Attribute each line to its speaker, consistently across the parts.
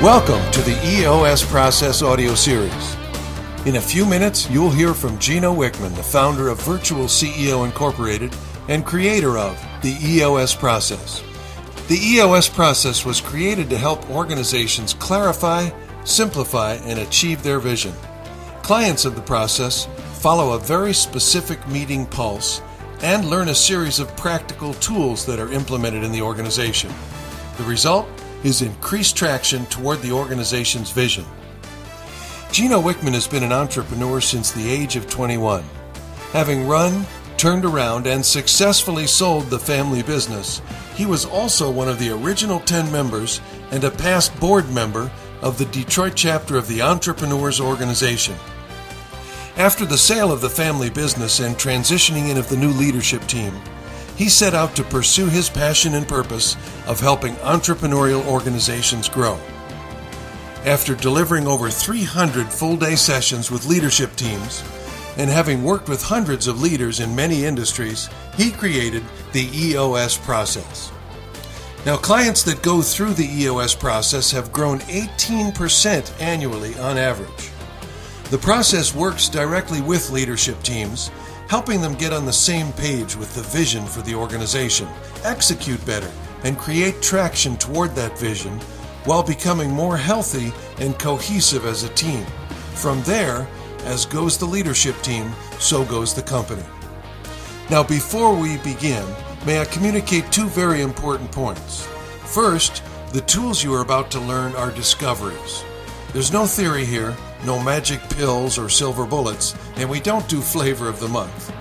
Speaker 1: Welcome to the EOS Process audio series. In a few minutes, you'll hear from Gino Wickman, the founder of Virtual CEO Incorporated and creator of the EOS Process. The EOS Process was created to help organizations clarify, simplify, and achieve their vision. Clients of the process follow a very specific meeting pulse and learn a series of practical tools that are implemented in the organization. The result is increased traction toward the organization's vision. Gino Wickman has been an entrepreneur since the age of 21. Having run, turned around, and successfully sold the family business, he was also one of the original 10 members and a past board member of the Detroit chapter of the Entrepreneurs Organization. After the sale of the family business and transitioning in of the new leadership team, he set out to pursue his passion and purpose of helping entrepreneurial organizations grow. After delivering over 300 full-day sessions with leadership teams and having worked with hundreds of leaders in many industries, he created the EOS Process. Now, clients that go through the EOS Process have grown 18% annually on average. The process works directly with leadership teams, helping them get on the same page with the vision for the organization, execute better, and create traction toward that vision while becoming more healthy and cohesive as a team. From there, as goes the leadership team, so goes the company. Now, before we begin, may I communicate two very important points. First, the tools you are about to learn are discoveries. There's no theory here, no magic pills or silver bullets, and we don't do flavor of the month.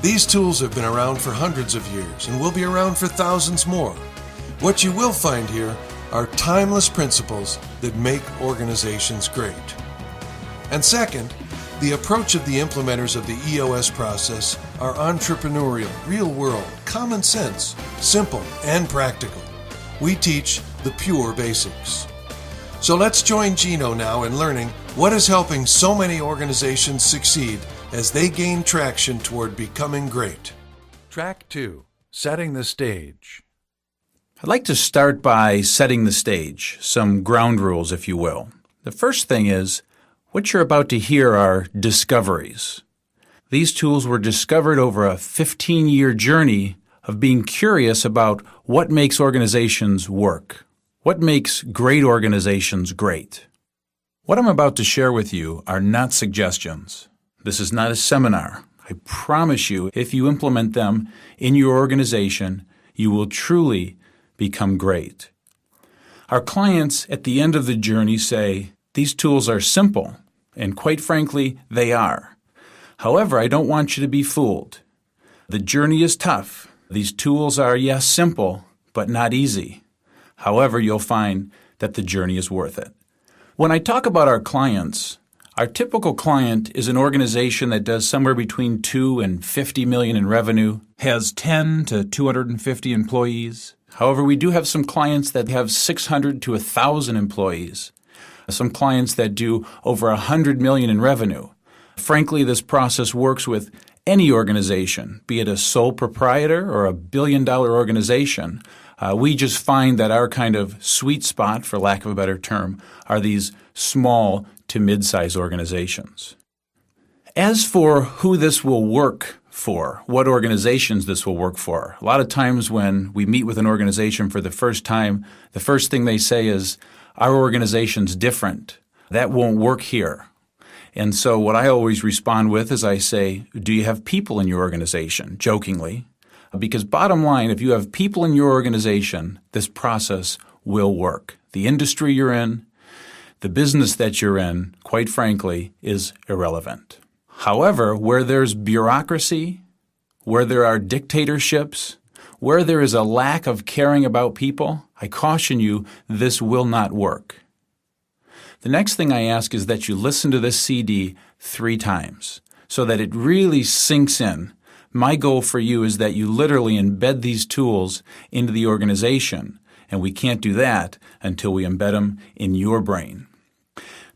Speaker 1: These tools have been around for hundreds of years and will be around for thousands more. What you will find here are timeless principles that make organizations great. And second, the approach of the implementers of the EOS process are entrepreneurial, real-world, common sense, simple, and practical. We teach the pure basics. So let's join Gino now in learning what is helping so many organizations succeed as they gain traction toward becoming great. Track 2, Setting the Stage.
Speaker 2: I'd like to start by setting the stage, some ground rules, if you will. The first thing is, what you're about to hear are discoveries. These tools were discovered over a 15-year journey of being curious about what makes organizations work. What makes great organizations great? What I'm about to share with you are not suggestions. This is not a seminar. I promise you, if you implement them in your organization, you will truly become great. Our clients at the end of the journey say, these tools are simple, and quite frankly, they are. However, I don't want you to be fooled. The journey is tough. These tools are, yes, simple, but not easy. However, you'll find that the journey is worth it. When I talk about our clients, our typical client is an organization that does somewhere between 2 and 50 million in revenue, has 10 to 250 employees. However, we do have some clients that have 600 to 1,000 employees, some clients that do over 100 million in revenue. Frankly, this process works with any organization, be it a sole proprietor or a billion-dollar organization. We just find that our kind of sweet spot, for lack of a better term, are these small to mid-size organizations. As for who this will work for, what organizations this will work for, a lot of times when we meet with an organization for the first time, the first thing they say is, our organization's different. That won't work here. And so what I always respond with is I say, do you have people in your organization? Jokingly. Because bottom line, if you have people in your organization, this process will work. The industry you're in, the business that you're in, quite frankly, is irrelevant. However, where there's bureaucracy, where there are dictatorships, where there is a lack of caring about people, I caution you, this will not work. The next thing I ask is that you listen to this CD 3 times so that it really sinks in. My goal for you is that you literally embed these tools into the organization, and we can't do that until we embed them in your brain.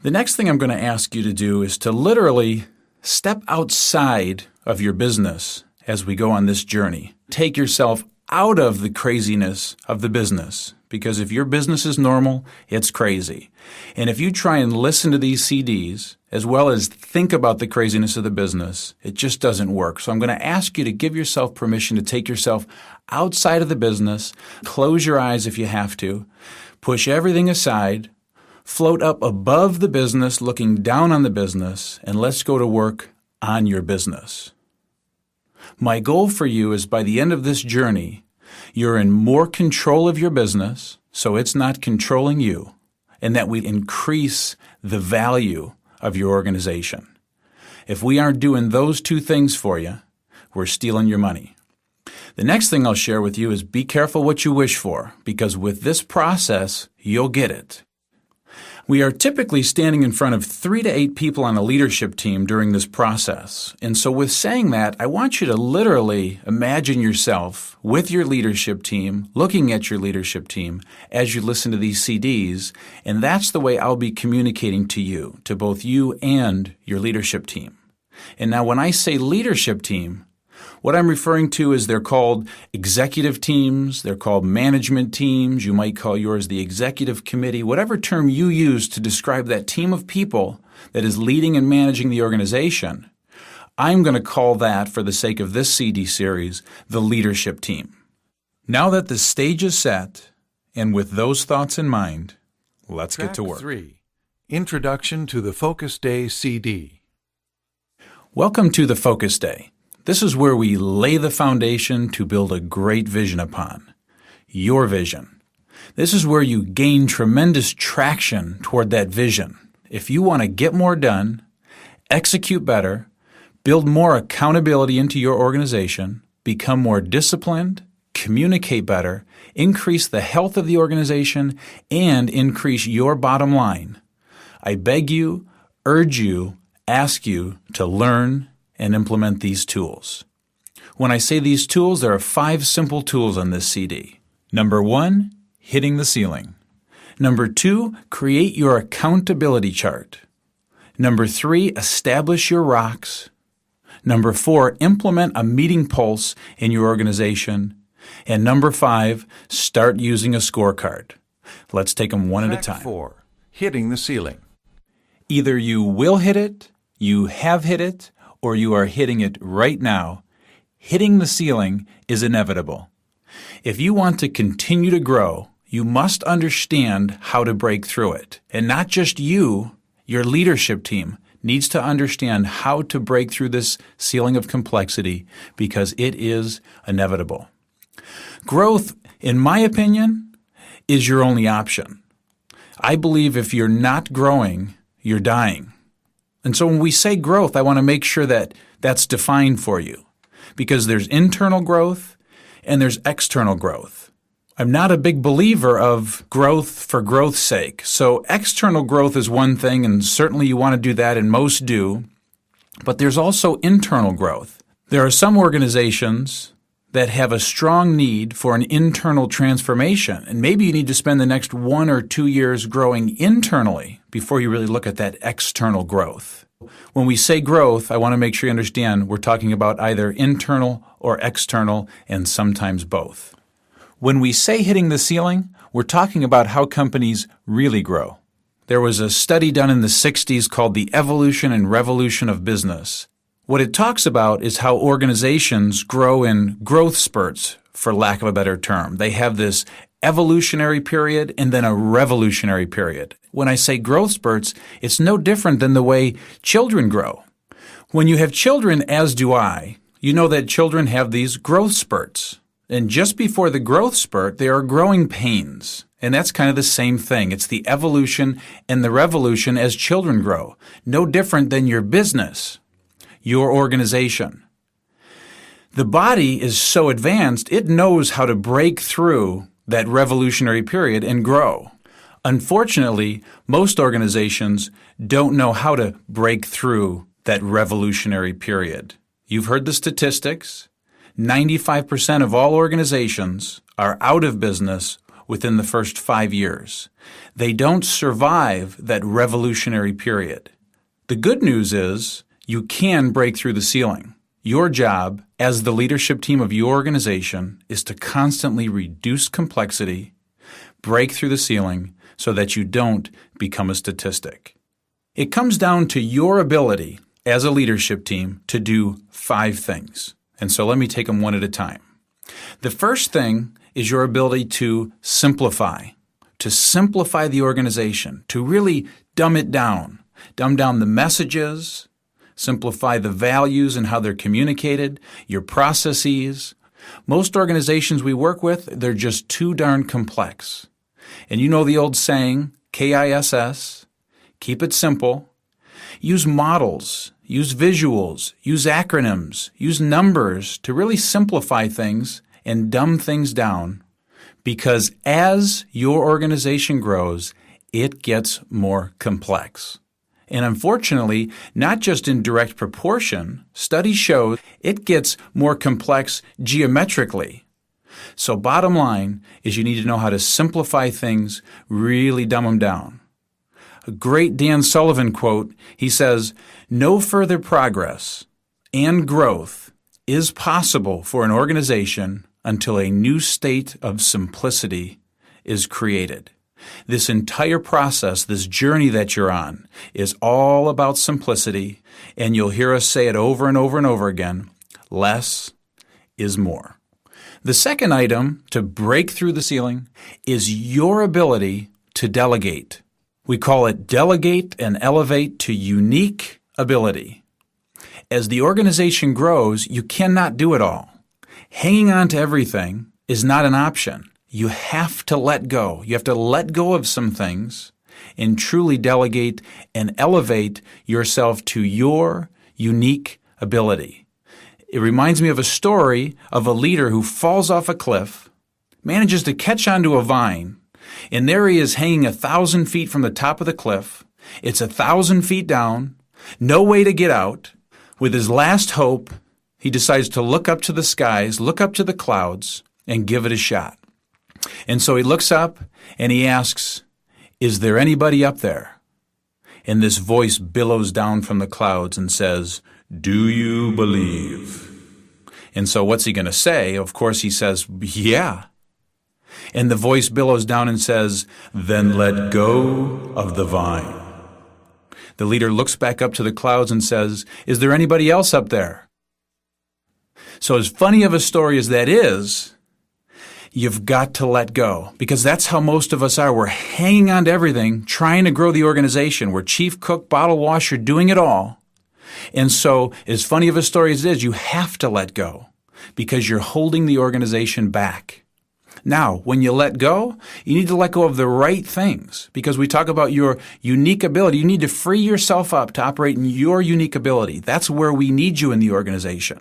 Speaker 2: The next thing I'm going to ask you to do is to literally step outside of your business as we go on this journey. Take yourself out of the craziness of the business. Because if your business is normal, it's crazy. And if you try and listen to these CDs, as well as think about the craziness of the business, it just doesn't work. So I'm going to ask you to give yourself permission to take yourself outside of the business, close your eyes if you have to, push everything aside, float up above the business, looking down on the business, and let's go to work on your business. My goal for you is by the end of this journey, you're in more control of your business, so it's not controlling you, and that we increase the value of your organization. If we aren't doing those two things for you, we're stealing your money. The next thing I'll share with you is be careful what you wish for, because with this process, you'll get it. We are typically standing in front of 3 to 8 people on a leadership team during this process. And so with saying that, I want you to literally imagine yourself with your leadership team, looking at your leadership team as you listen to these CDs. And that's the way I'll be communicating to you, to both you and your leadership team. And now when I say leadership team, what I'm referring to is they're called executive teams, they're called management teams, you might call yours the executive committee, whatever term you use to describe that team of people that is leading and managing the organization, I'm going to call that, for the sake of this CD series, the leadership team. Now that the stage is set, and with those thoughts in mind, let's get to work.
Speaker 1: 3. Introduction to the Focus Day CD.
Speaker 2: Welcome to the Focus Day. This is where we lay the foundation to build a great vision upon. Your vision. This is where you gain tremendous traction toward that vision. If you want to get more done, execute better, build more accountability into your organization, become more disciplined, communicate better, increase the health of the organization, and increase your bottom line, I beg you, urge you, ask you to learn and implement these tools. When I say these tools, there are 5 simple tools on this CD. Number 1, hitting the ceiling. Number 2, create your accountability chart. Number 3, establish your rocks. Number 4, implement a meeting pulse in your organization. And number 5, start using a scorecard. Let's take them one at a time.
Speaker 1: 4. Hitting the ceiling.
Speaker 2: Either you will hit it, you have hit it, or you are hitting it right now. Hitting the ceiling is inevitable. If you want to continue to grow, you must understand how to break through it. And not just you, your leadership team needs to understand how to break through this ceiling of complexity, because it is inevitable. Growth, in my opinion, is your only option. I believe if you're not growing, you're dying. And so when we say growth, I want to make sure that that's defined for you, because there's internal growth and there's external growth. I'm not a big believer of growth for growth's sake. So external growth is one thing, and certainly you want to do that, and most do. But there's also internal growth. There are some organizations that have a strong need for an internal transformation, and maybe you need to spend the next 1 or 2 years growing internally before you really look at that external growth. When we say growth, I want to make sure you understand we're talking about either internal or external, and sometimes both. When we say hitting the ceiling, we're talking about how companies really grow. There was a study done in the 60s called The Evolution and Revolution of Business. What it talks about is how organizations grow in growth spurts, for lack of a better term. They have this evolutionary period and then a revolutionary period. When I say growth spurts, it's no different than the way children grow. When you have children, as do I, you know that children have these growth spurts. And just before the growth spurt, there are growing pains. And that's kind of the same thing. It's the evolution and the revolution as children grow. No different than your business, your organization. The body is so advanced, it knows how to break through that revolutionary period and grow. Unfortunately, most organizations don't know how to break through that revolutionary period. You've heard the statistics. 95% of all organizations are out of business within the first 5 years. They don't survive that revolutionary period. The good news is you can break through the ceiling. Your job as the leadership team of your organization is to constantly reduce complexity, break through the ceiling so that you don't become a statistic. It comes down to your ability as a leadership team to do 5 things. And so let me take them one at a time. The first thing is your ability to simplify the organization, to really dumb it down. Dumb down the messages, simplify the values and how they're communicated, your processes. Most organizations we work with, they're just too darn complex. And you know the old saying, KISS, keep it simple. Use models, use visuals, use acronyms, use numbers to really simplify things and dumb things down. Because as your organization grows, it gets more complex. And unfortunately, not just in direct proportion, studies show it gets more complex geometrically. So bottom line is you need to know how to simplify things, really dumb them down. A great Dan Sullivan quote, he says, "No further progress and growth is possible for an organization until a new state of simplicity is created." This entire process, this journey that you're on, is all about simplicity, and you'll hear us say it over and over and over again, less is more. The second item to break through the ceiling is your ability to delegate. We call it delegate and elevate to unique ability. As the organization grows, you cannot do it all. Hanging on to everything is not an option. You have to let go. You have to let go of some things and truly delegate and elevate yourself to your unique ability. It reminds me of a story of a leader who falls off a cliff, manages to catch onto a vine, and there he is hanging 1,000 feet from the top of the cliff. It's 1,000 feet down, no way to get out. With his last hope, he decides to look up to the skies, look up to the clouds, and give it a shot. And so he looks up and he asks, "Is there anybody up there?" And this voice billows down from the clouds and says, "Do you believe?" And so what's he going to say? Of course he says, "Yeah." And the voice billows down and says, "Then let go of the vine." The leader looks back up to the clouds and says, "Is there anybody else up there?" So as funny of a story as that is, you've got to let go, because that's how most of us are. We're hanging on to everything, trying to grow the organization. We're chief cook, bottle washer, doing it all. And so, as funny of a story as it is, you have to let go because you're holding the organization back. Now, when you let go, you need to let go of the right things, because we talk about your unique ability. You need to free yourself up to operate in your unique ability. That's where we need you in the organization.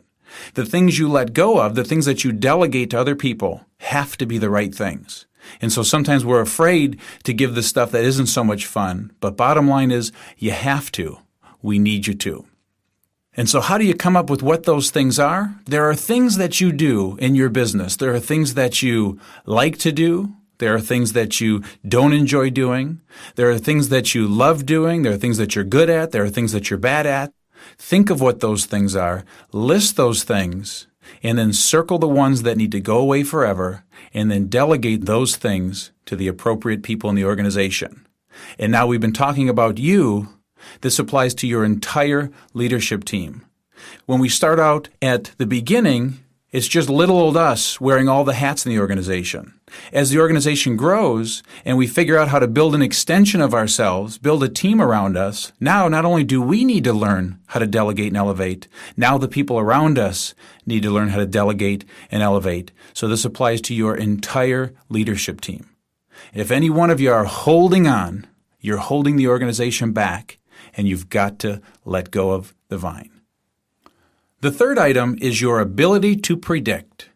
Speaker 2: The things you let go of, the things that you delegate to other people, have to be the right things. And so sometimes we're afraid to give the stuff that isn't so much fun, but bottom line is you have to. We need you to. And so how do you come up with what those things are? There are things that you do in your business. There are things that you like to do. There are things that you don't enjoy doing. There are things that you love doing. There are things that you're good at. There are things that you're bad at. Think of what those things are, list those things, and then circle the ones that need to go away forever, and then delegate those things to the appropriate people in the organization. And now we've been talking about you. This applies to your entire leadership team. When we start out at the beginning, it's just little old us wearing all the hats in the organization. As the organization grows and we figure out how to build an extension of ourselves, build a team around us, now not only do we need to learn how to delegate and elevate, now the people around us need to learn how to delegate and elevate. So this applies to your entire leadership team. If any one of you are holding on, you're holding the organization back, and you've got to let go of the vine. The third item is your ability to predict.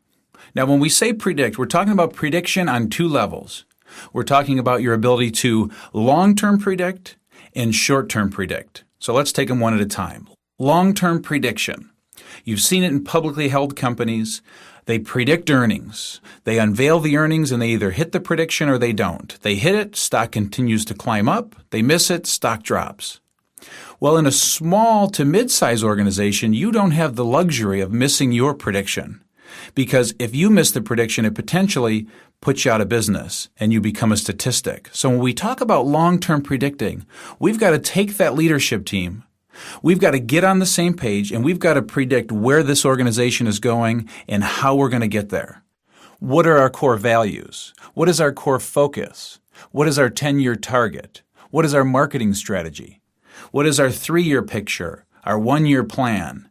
Speaker 2: Now, when we say predict, we're talking about prediction on 2 levels. We're talking about your ability to long-term predict and short-term predict. So let's take them one at a time. Long-term prediction. You've seen it in publicly held companies. They predict earnings. They unveil the earnings and they either hit the prediction or they don't. They hit it, stock continues to climb up. They miss it, stock drops. Well, in a small to mid-size organization, you don't have the luxury of missing your prediction. Because if you miss the prediction, it potentially puts you out of business and you become a statistic. So when we talk about long-term predicting, we've got to take that leadership team. We've got to get on the same page and we've got to predict where this organization is going and how we're going to get there. What are our core values? What is our core focus? What is our 10-year target? What is our marketing strategy? What is our 3-year picture? Our 1-year plan?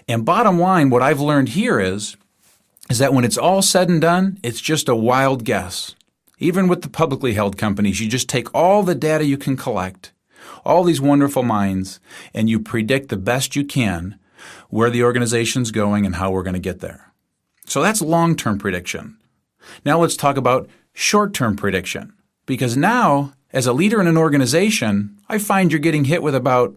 Speaker 2: And bottom line, what I've learned here is that when it's all said and done, it's just a wild guess. Even with the publicly held companies, you just take all the data you can collect, all these wonderful minds, and you predict the best you can where the organization's going and how we're going to get there. So that's long-term prediction. Now let's talk about short-term prediction. Because now, as a leader in an organization, I find you're getting hit with about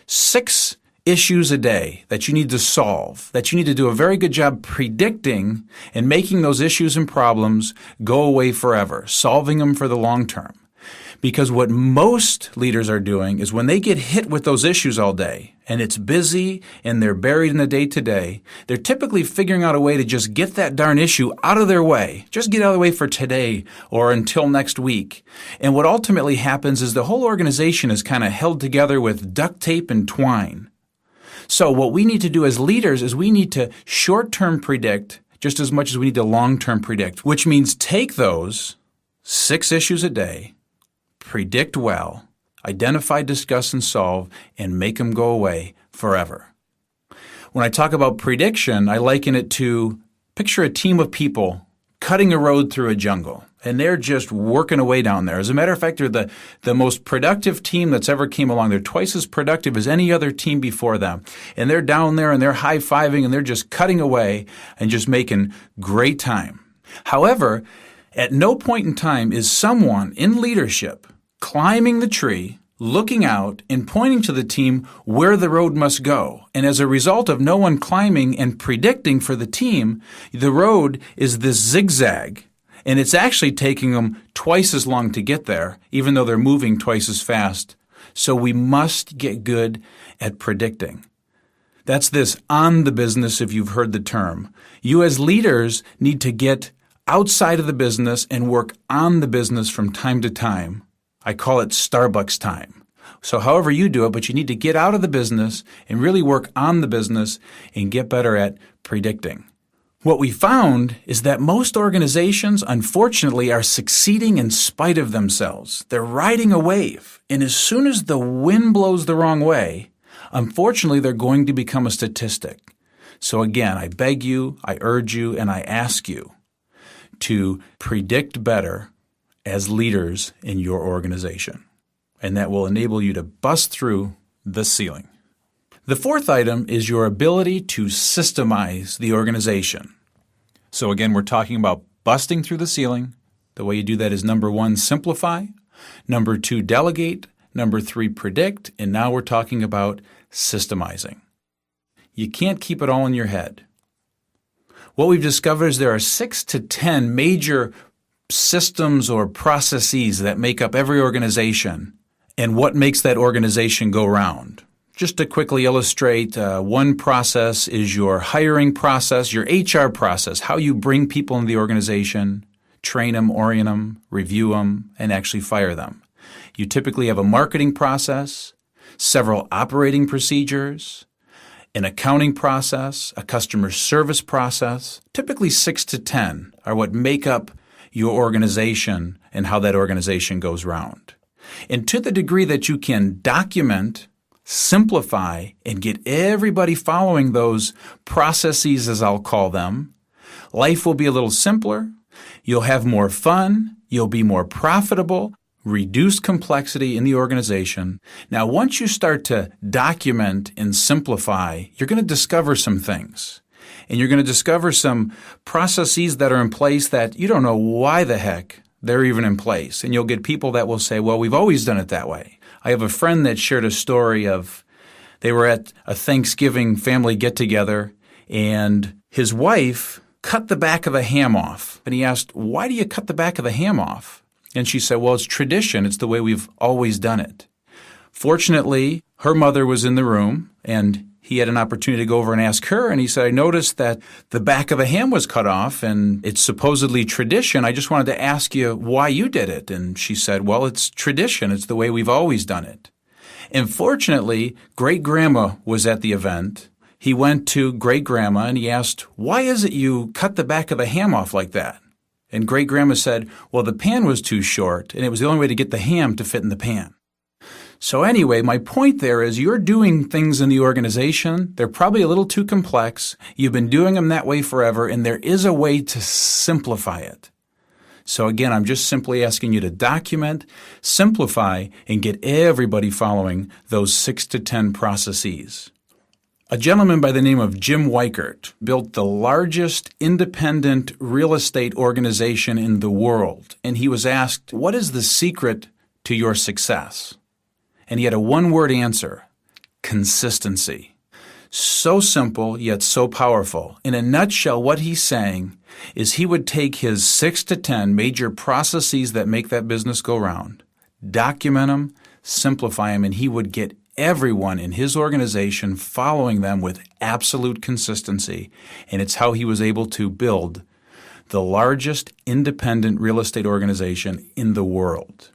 Speaker 2: 6 issues a day that you need to solve, that you need to do a very good job predicting and making those issues and problems go away forever, solving them for the long term. Because what most leaders are doing is when they get hit with those issues all day and it's busy and they're buried in the day-to-day, they're typically figuring out a way to just get that darn issue out of their way. Just get out of the way for today or until next week. And what ultimately happens is the whole organization is kind of held together with duct tape and twine. So what we need to do as leaders is we need to short-term predict just as much as we need to long-term predict, which means take those 6 issues a day, predict well, identify, discuss, and solve, and make them go away forever. When I talk about prediction, I liken it to picture a team of people cutting a road through a jungle, and they're just working away down there. As a matter of fact, they're the most productive team that's ever came along. They're twice as productive as any other team before them. And they're down there and they're high-fiving and they're just cutting away and just making great time. However, at no point in time is someone in leadership climbing the tree, looking out, and pointing to the team where the road must go. And as a result of no one climbing and predicting for the team, the road is this zigzag. And it's actually taking them twice as long to get there, even though they're moving twice as fast. So we must get good at predicting. That's this on the business, if you've heard the term. You as leaders need to get outside of the business and work on the business from time to time. I call it Starbucks time. So however you do it, but you need to get out of the business and really work on the business and get better at predicting. What we found is that most organizations, unfortunately, are succeeding in spite of themselves. They're riding a wave, and as soon as the wind blows the wrong way, unfortunately, they're going to become a statistic. So again, I beg you, I urge you, and I ask you to predict better as leaders in your organization. And that will enable you to bust through the ceiling. The 4th item is your ability to systemize the organization. So again, we're talking about busting through the ceiling. The way you do that is number 1, simplify. Number 2, delegate. Number 3, predict. And now we're talking about systemizing. You can't keep it all in your head. What we've discovered is there are 6 to 10 major systems or processes that make up every organization and what makes that organization go round. Just to quickly illustrate, one process is your hiring process, your HR process, how you bring people into the organization, train them, orient them, review them, and actually fire them. You typically have a marketing process, several operating procedures, an accounting process, a customer service process. Typically 6 to 10 are what make up your organization and how that organization goes round. And to the degree that you can document, simplify, and get everybody following those processes, as I'll call them, life will be a little simpler, you'll have more fun, you'll be more profitable, reduce complexity in the organization. Now, once you start to document and simplify, you're going to discover some things. And you're going to discover some processes that are in place that you don't know why the heck they're even in place. And you'll get people that will say, well, we've always done it that way. I have a friend that shared a story of they were at a Thanksgiving family get-together, and his wife cut the back of the ham off. And he asked, why do you cut the back of the ham off? And she said, well, it's tradition. It's the way we've always done it. Fortunately, her mother was in the room, and he had an opportunity to go over and ask her, and he said, I noticed that the back of a ham was cut off, and it's supposedly tradition. I just wanted to ask you why you did it. And she said, well, it's tradition. It's the way we've always done it. And fortunately, great-grandma was at the event. He went to great-grandma, and he asked, why is it you cut the back of the ham off like that? And great-grandma said, well, the pan was too short, and it was the only way to get the ham to fit in the pan. So anyway, my point there is you're doing things in the organization. They're probably a little too complex. You've been doing them that way forever, and there is a way to simplify it. So again, I'm just simply asking you to document, simplify, and get everybody following those 6 to 10 processes. A gentleman by the name of Jim Weichert built the largest independent real estate organization in the world, and he was asked, what is the secret to your success? And he had a one-word answer: consistency. So simple, yet so powerful. In a nutshell, what he's saying is he would take his 6 to 10 major processes that make that business go round, document them, simplify them, and he would get everyone in his organization following them with absolute consistency. And it's how he was able to build the largest independent real estate organization in the world.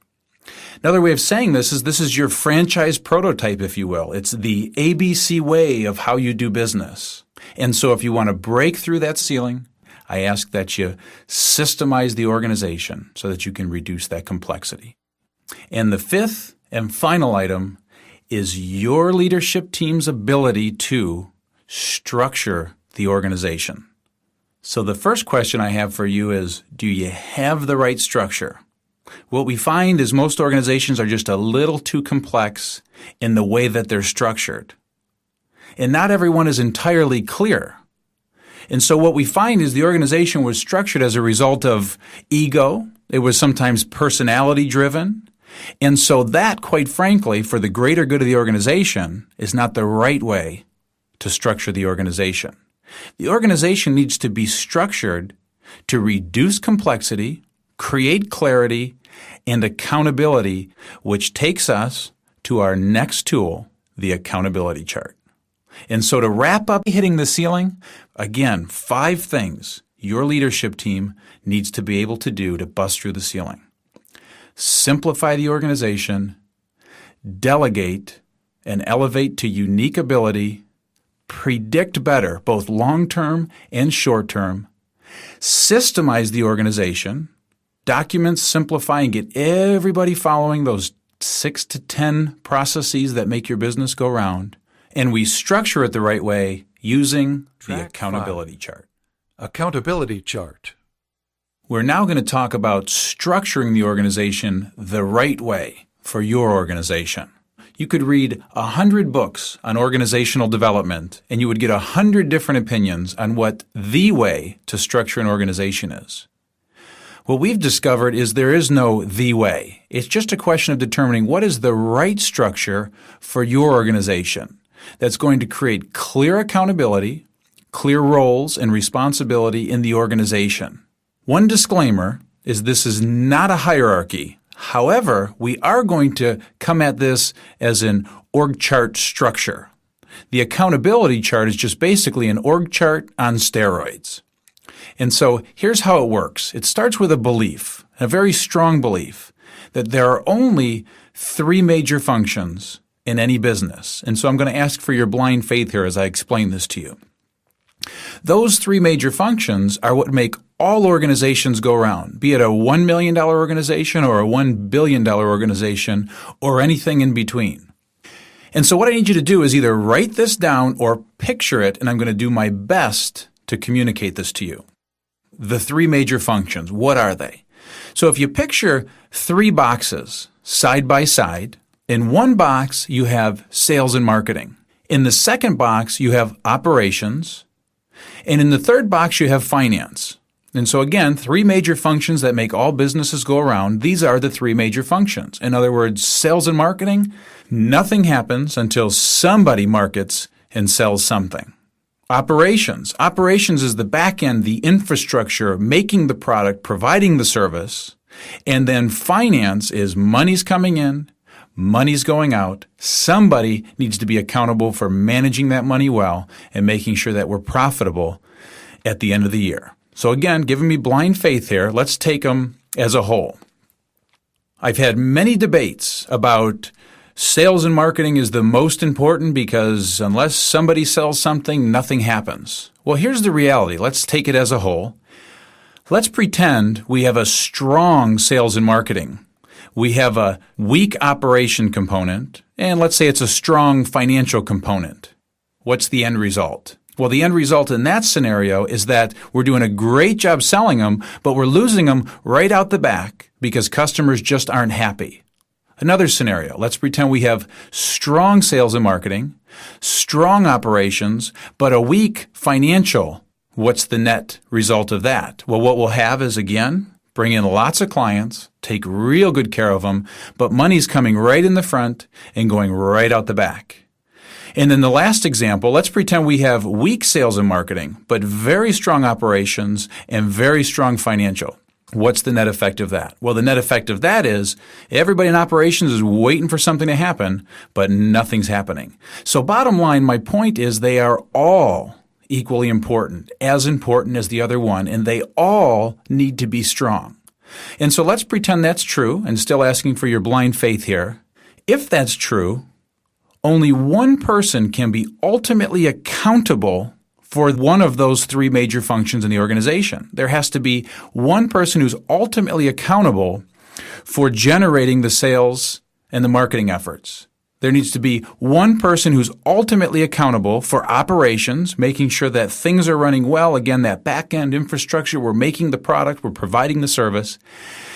Speaker 2: Another way of saying this is your franchise prototype, if you will. It's the ABC way of how you do business. And so if you want to break through that ceiling, I ask that you systemize the organization so that you can reduce that complexity. And the fifth and final item is your leadership team's ability to structure the organization. So the first question I have for you is, do you have the right structure? What we find is most organizations are just a little too complex in the way that they're structured. And not everyone is entirely clear. And so what we find is the organization was structured as a result of ego. It was sometimes personality driven. And so that, quite frankly, for the greater good of the organization, is not the right way to structure the organization. The organization needs to be structured to reduce complexity, create clarity, and accountability, which takes us to our next tool, the accountability chart. And so to wrap up hitting the ceiling, again, 5 things your leadership team needs to be able to do to bust through the ceiling. Simplify the organization, delegate and elevate to unique ability, predict better, both long-term and short-term, systemize the organization, document, simplify, and get everybody following those 6 to 10 processes that make your business go round. And we structure it the right way using the accountability chart.
Speaker 1: Accountability chart.
Speaker 2: We're now going to talk about structuring the organization the right way for your organization. You could read 100 books on organizational development, and you would get 100 different opinions on what the way to structure an organization is. What we've discovered is there is no the way. It's just a question of determining what is the right structure for your organization that's going to create clear accountability, clear roles and responsibility in the organization. One disclaimer is this is not a hierarchy. However, we are going to come at this as an org chart structure. The accountability chart is just basically an org chart on steroids. And so here's how it works. It starts with a belief, a very strong belief, that there are only 3 major functions in any business. And so I'm going to ask for your blind faith here as I explain this to you. Those 3 major functions are what make all organizations go round, be it a $1 million organization or a $1 billion organization or anything in between. And so what I need you to do is either write this down or picture it, and I'm going to do my best to communicate this to you. The 3 major functions, what are they? So if you picture 3 boxes side by side, in one box you have sales and marketing. In the second box you have operations. And in the third box you have finance. And so again, 3 major functions that make all businesses go around. These are the 3 major functions. In other words, sales and marketing, nothing happens until somebody markets and sells something. Operations. Operations is the back end, the infrastructure, making the product, providing the service. And then finance is money's coming in, money's going out. Somebody needs to be accountable for managing that money well and making sure that we're profitable at the end of the year. So again, giving me blind faith here, let's take them as a whole. I've had many debates about sales and marketing is the most important because unless somebody sells something, nothing happens. Well, here's the reality. Let's take it as a whole. Let's pretend we have a strong sales and marketing. We have a weak operation component, and let's say it's a strong financial component. What's the end result? Well, the end result in that scenario is that we're doing a great job selling them, but we're losing them right out the back because customers just aren't happy. Another scenario, let's pretend we have strong sales and marketing, strong operations, but a weak financial. What's the net result of that? Well, what we'll have is, again, bring in lots of clients, take real good care of them, but money's coming right in the front and going right out the back. And then the last example, let's pretend we have weak sales and marketing, but very strong operations and very strong financial. What's the net effect of that? Well, the net effect of that is everybody in operations is waiting for something to happen, but nothing's happening. So bottom line, my point is they are all equally important as the other one, and they all need to be strong. And so let's pretend that's true and still asking for your blind faith here. If that's true, only one person can be ultimately accountable for one of those three major functions in the organization. There has to be one person who's ultimately accountable for generating the sales and the marketing efforts. There needs to be one person who's ultimately accountable for operations, making sure that things are running well. Again, that back-end infrastructure, we're making the product, we're providing the service.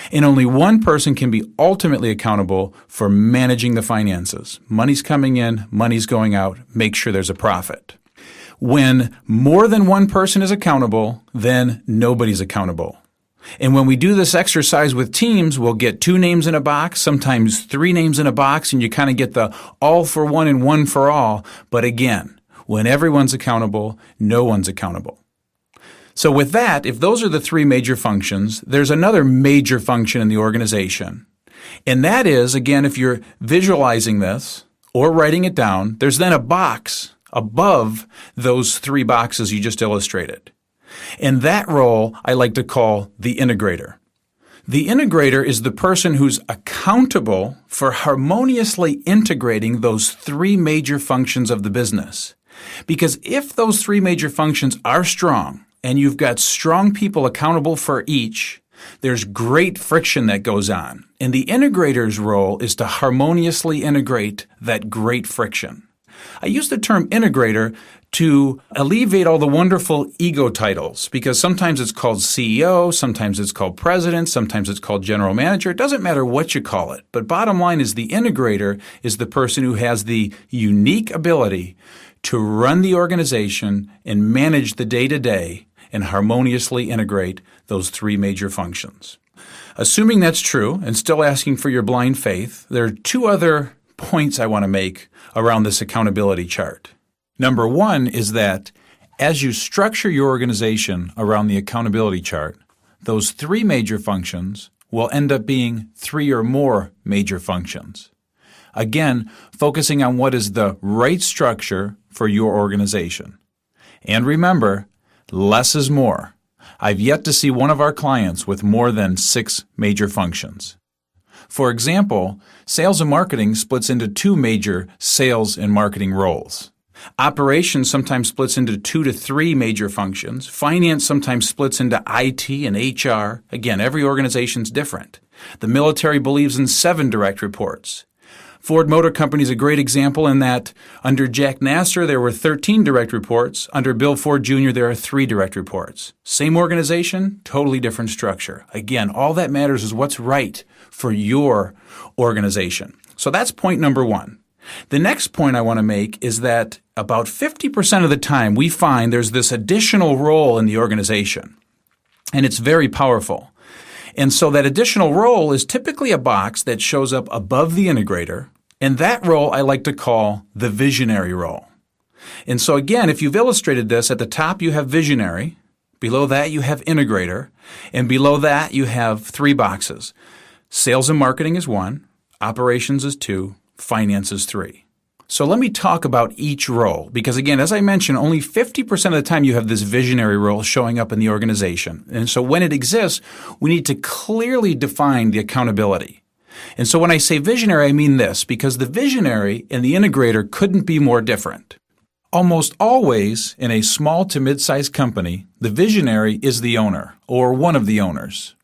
Speaker 2: And only one person can be ultimately accountable for managing the finances. Money's coming in, money's going out, make sure there's a profit. When more than one person is accountable, then nobody's accountable. And when we do this exercise with teams, we'll get 2 names in a box, sometimes 3 names in a box, and you kind of get the all for one and one for all. But again, when everyone's accountable, no one's accountable. So with that, if those are the 3 major functions, there's another major function in the organization. And that is, again, if you're visualizing this or writing it down, there's then a box above those 3 boxes you just illustrated. And that role I like to call the integrator. The integrator is the person who's accountable for harmoniously integrating those 3 major functions of the business. Because if those 3 major functions are strong, and you've got strong people accountable for each, there's great friction that goes on. And the integrator's role is to harmoniously integrate that great friction. I use the term integrator to alleviate all the wonderful ego titles, because sometimes it's called CEO, sometimes it's called president, sometimes it's called general manager. It doesn't matter what you call it. But bottom line is the integrator is the person who has the unique ability to run the organization and manage the day-to-day and harmoniously integrate those 3 major functions. Assuming that's true and still asking for your blind faith, there are 2 other points I want to make around this accountability chart. Number 1 is that as you structure your organization around the accountability chart, those 3 major functions will end up being 3 or more major functions. Again, focusing on what is the right structure for your organization. And remember, less is more. I've yet to see one of our clients with more than 6 major functions. For example, sales and marketing splits into 2 major sales and marketing roles. Operations sometimes splits into 2 to 3 major functions. Finance sometimes splits into IT and HR. Again, every organization's different. The military believes in 7 direct reports. Ford Motor Company is a great example in that under Jack Nasser, there were 13 direct reports. Under Bill Ford Jr., there are 3 direct reports. Same organization, totally different structure. Again, all that matters is what's right for your organization. So that's point number 1. The next point I want to make is that about 50% of the time we find there's this additional role in the organization, and it's very powerful. And so that additional role is typically a box that shows up above the integrator, and that role I like to call the visionary role. And so again, if you've illustrated this, at the top you have visionary, below that you have integrator, and below that you have 3 boxes. Sales and marketing is 1, operations is 2, finance is 3. So let me talk about each role because, again, as I mentioned, only 50% of the time you have this visionary role showing up in the organization. And so when it exists, we need to clearly define the accountability. And so when I say visionary, I mean this, because the visionary and the integrator couldn't be more different. Almost always in a small to mid-sized company, the visionary is the owner or one of the owners.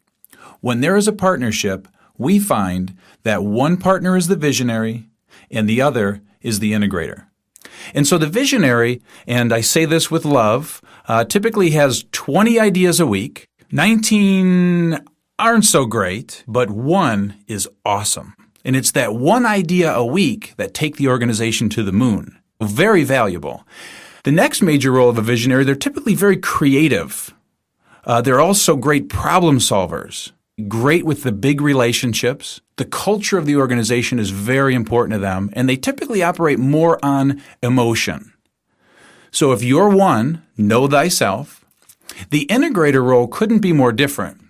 Speaker 2: When there is a partnership, we find that one partner is the visionary and the other is the integrator. And so the visionary, and I say this with love, typically has 20 ideas a week. 19 aren't so great, but 1 is awesome. And it's that one idea a week that take the organization to the moon. Very valuable. The next major role of a visionary, they're typically very creative. They're also great problem solvers. Great with the big relationships. The culture of the organization is very important to them, and they typically operate more on emotion. So if you're one, know thyself. The integrator role couldn't be more different.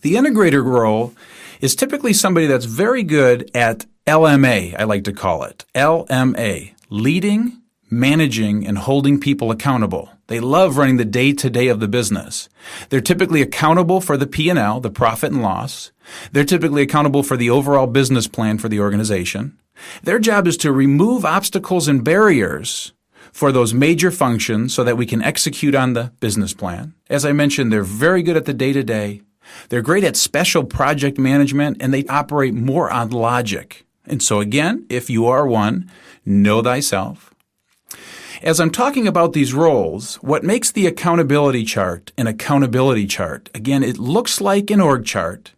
Speaker 2: The integrator role is typically somebody that's very good at LMA, I like to call it. LMA, leading, managing, and holding people accountable. They love running the day-to-day of the business. They're typically accountable for the P&L, the profit and loss. They're typically accountable for the overall business plan for the organization. Their job is to remove obstacles and barriers for those major functions so that we can execute on the business plan. As I mentioned, they're very good at the day-to-day. They're great at special project management, and they operate more on logic. And so again, if you are one, know thyself. As I'm talking about these roles, what makes the accountability chart an accountability chart? Again, it looks like an org chart.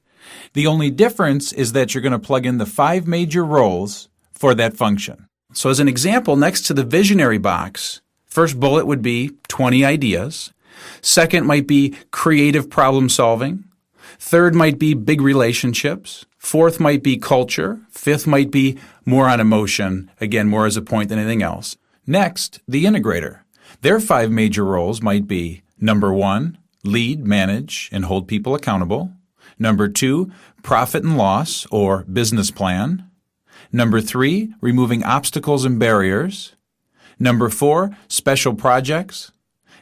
Speaker 2: The only difference is that you're going to plug in the 5 major roles for that function. So as an example, next to the visionary box, first bullet would be 20 ideas. Second might be creative problem solving. Third might be big relationships. Fourth might be culture. Fifth might be more on emotion, again, more as a point than anything else. Next, the integrator. Their 5 major roles might be number 1, lead, manage, and hold people accountable. Number 2, profit and loss or business plan. Number 3, removing obstacles and barriers. Number 4, special projects.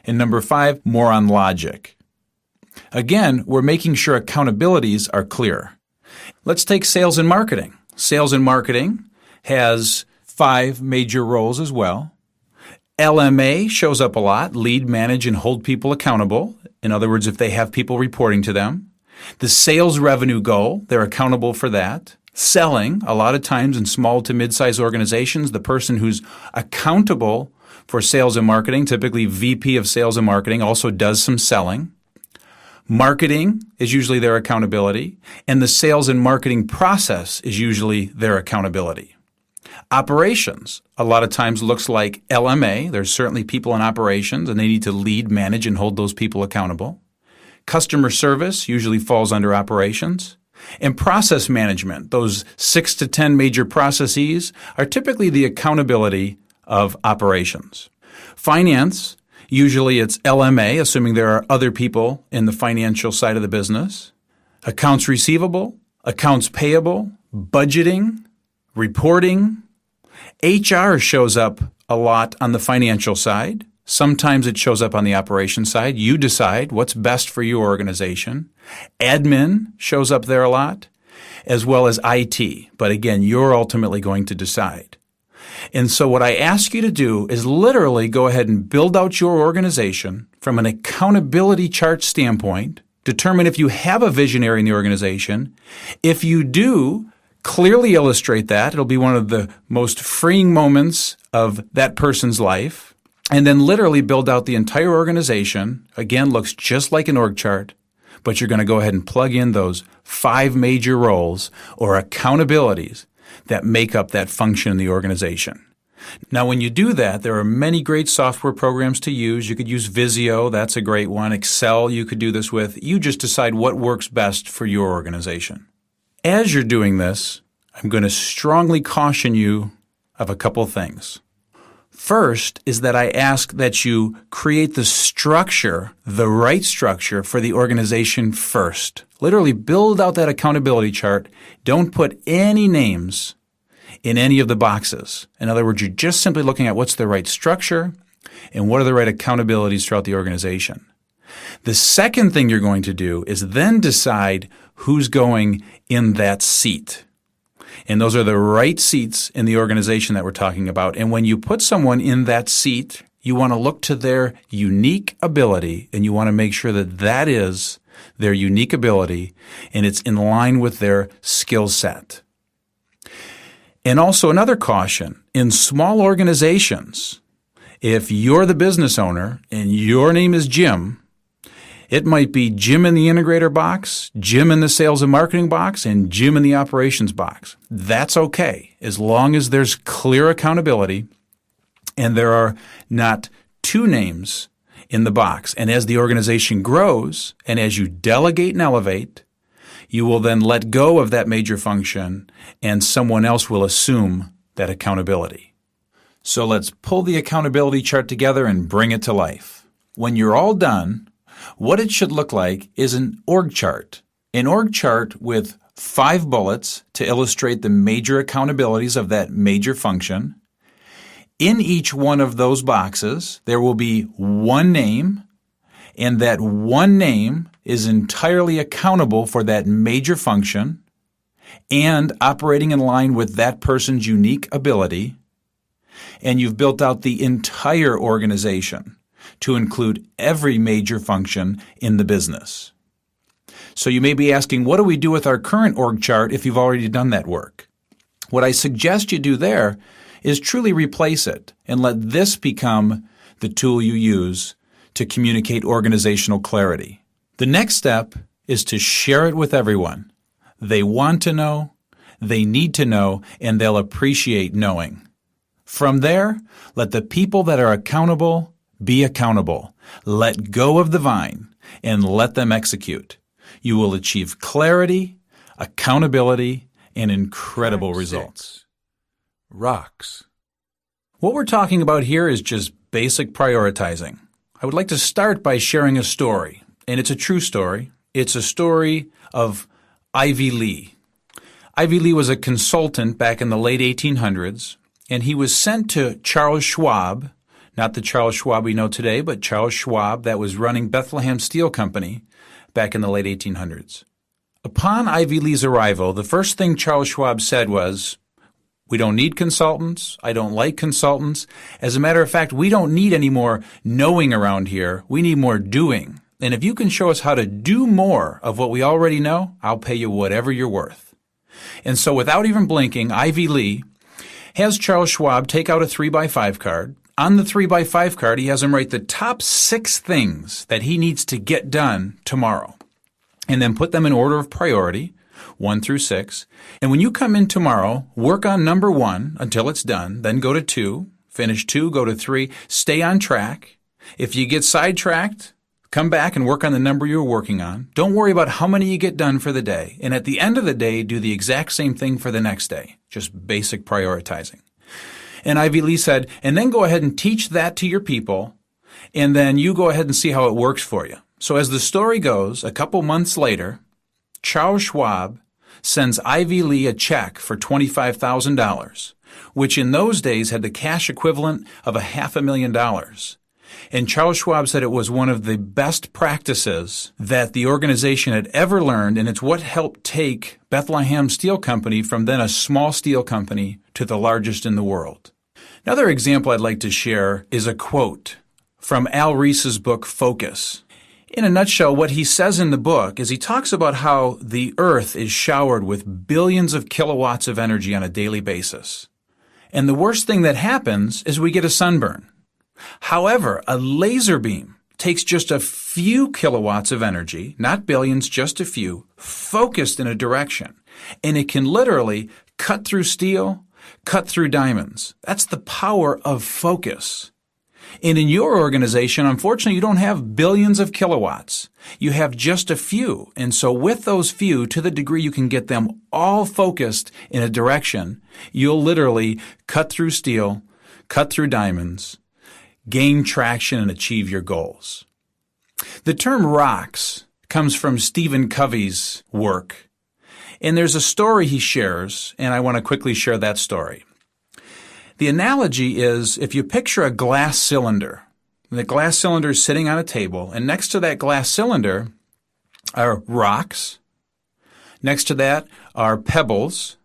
Speaker 2: And number 5, more on logic. Again, we're making sure accountabilities are clear. Let's take sales and marketing. Sales and marketing has 5 major roles as well. LMA shows up a lot, lead, manage, and hold people accountable. In other words, if they have people reporting to them. The sales revenue goal, they're accountable for that. Selling, a lot of times in small to mid-sized organizations, the person who's accountable for sales and marketing, typically VP of sales and marketing, also does some selling. Marketing is usually their accountability, and the sales and marketing process is usually their accountability. Operations, a lot of times looks like LMA. There's certainly people in operations, and they need to lead, manage, and hold those people accountable. Customer service usually falls under operations. And process management, those 6 to 10 major processes, are typically the accountability of operations. Finance, usually it's LMA, assuming there are other people in the financial side of the business. Accounts receivable, accounts payable, budgeting, reporting. HR shows up a lot on the financial side. Sometimes it shows up on the operations side. You decide what's best for your organization. Admin shows up there a lot, as well as IT. But again, you're ultimately going to decide. And so what I ask you to do is literally go ahead and build out your organization from an accountability chart standpoint. Determine if you have a visionary in the organization. If you do, clearly illustrate that. It'll be one of the most freeing moments of that person's life. And then literally build out the entire organization. Again, looks just like an org chart, but you're going to go ahead and plug in those 5 major roles or accountabilities that make up that function in the organization. Now, when you do that, there are many great software programs to use. You could use Visio. That's a great one. Excel, you could do this with. You just decide what works best for your organization. As you're doing this, I'm going to strongly caution you of a couple things. First is that I ask that you create the structure, the right structure for the organization first. Literally build out that accountability chart. Don't put any names in any of the boxes. In other words, you're just simply looking at what's the right structure and what are the right accountabilities throughout the organization. The second thing you're going to do is then decide who's going in that seat. And those are the right seats in the organization that we're talking about. And when you put someone in that seat, you want to look to their unique ability, and you want to make sure that that is their unique ability and it's in line with their skill set. And also another caution, in small organizations, if you're the business owner and your name is Jim, it might be Jim in the integrator box, Jim in the sales and marketing box, and Jim in the operations box. That's okay, as long as there's clear accountability and there are not two names in the box. And as the organization grows and as you delegate and elevate, you will then let go of that major function and someone else will assume that accountability. So let's pull the accountability chart together and bring it to life. When you're all done, what it should look like is an org chart. An org chart with 5 bullets to illustrate the major accountabilities of that major function. In each one of those boxes, there will be one name, and that one name is entirely accountable for that major function and operating in line with that person's unique ability. And you've built out the entire organization to include every major function in the business. So you may be asking, what do we do with our current org chart if you've already done that work? What I suggest you do there is truly replace it and let this become the tool you use to communicate organizational clarity. The next step is to share it with everyone. They want to know, they need to know, and they'll appreciate knowing. From there, let the people that are accountable be accountable. Let go of the vine and let them execute. You will achieve clarity, accountability, and incredible results.
Speaker 1: Rocks.
Speaker 2: What we're talking about here is just basic prioritizing. I would like to start by sharing a story, and it's a true story. It's a story of Ivy Lee. Ivy Lee was a consultant back in the late 1800s, and he was sent to Charles Schwab, not the Charles Schwab we know today, but Charles Schwab that was running Bethlehem Steel Company back in the late 1800s. Upon Ivy Lee's arrival, the first thing Charles Schwab said was, "We don't need consultants. I don't like consultants. As a matter of fact, we don't need any more knowing around here. We need more doing. And if you can show us how to do more of what we already know, I'll pay you whatever you're worth." And so without even blinking, Ivy Lee has Charles Schwab take out a 3x5 card. On the 3x5 card, he has him write the top 6 things that he needs to get done tomorrow, and then put them in order of priority, 1 through 6. And when you come in tomorrow, work on number 1 until it's done, then go to 2, finish 2, go to 3, stay on track. If you get sidetracked, come back and work on the number you're working on. Don't worry about how many you get done for the day. And at the end of the day, do the exact same thing for the next day. Just basic prioritizing. And Ivy Lee said, and then go ahead and teach that to your people, and then you go ahead and see how it works for you. So as the story goes, a couple months later, Charles Schwab sends Ivy Lee a check for $25,000, which in those days had the cash equivalent of $500,000. And Charles Schwab said it was one of the best practices that the organization had ever learned, and it's what helped take Bethlehem Steel Company from then a small steel company to the largest in the world. Another example I'd like to share is a quote from Al Rees's book, Focus. In a nutshell, what he says in the book is he talks about how the earth is showered with billions of kilowatts of energy on a daily basis. And the worst thing that happens is we get a sunburn. However, a laser beam takes just a few kilowatts of energy, not billions, just a few, focused in a direction, and it can literally cut through steel, cut through diamonds. That's the power of focus. And in your organization, unfortunately, you don't have billions of kilowatts. You have just a few. And so with those few, to the degree you can get them all focused in a direction, you'll literally cut through steel, cut through diamonds, gain traction, and achieve your goals. The term rocks comes from Stephen Covey's work. And there's a story he shares, and I want to quickly share that story. The analogy is if you picture a glass cylinder, the glass cylinder is sitting on a table, and next to that glass cylinder are rocks. Next to that are pebbles.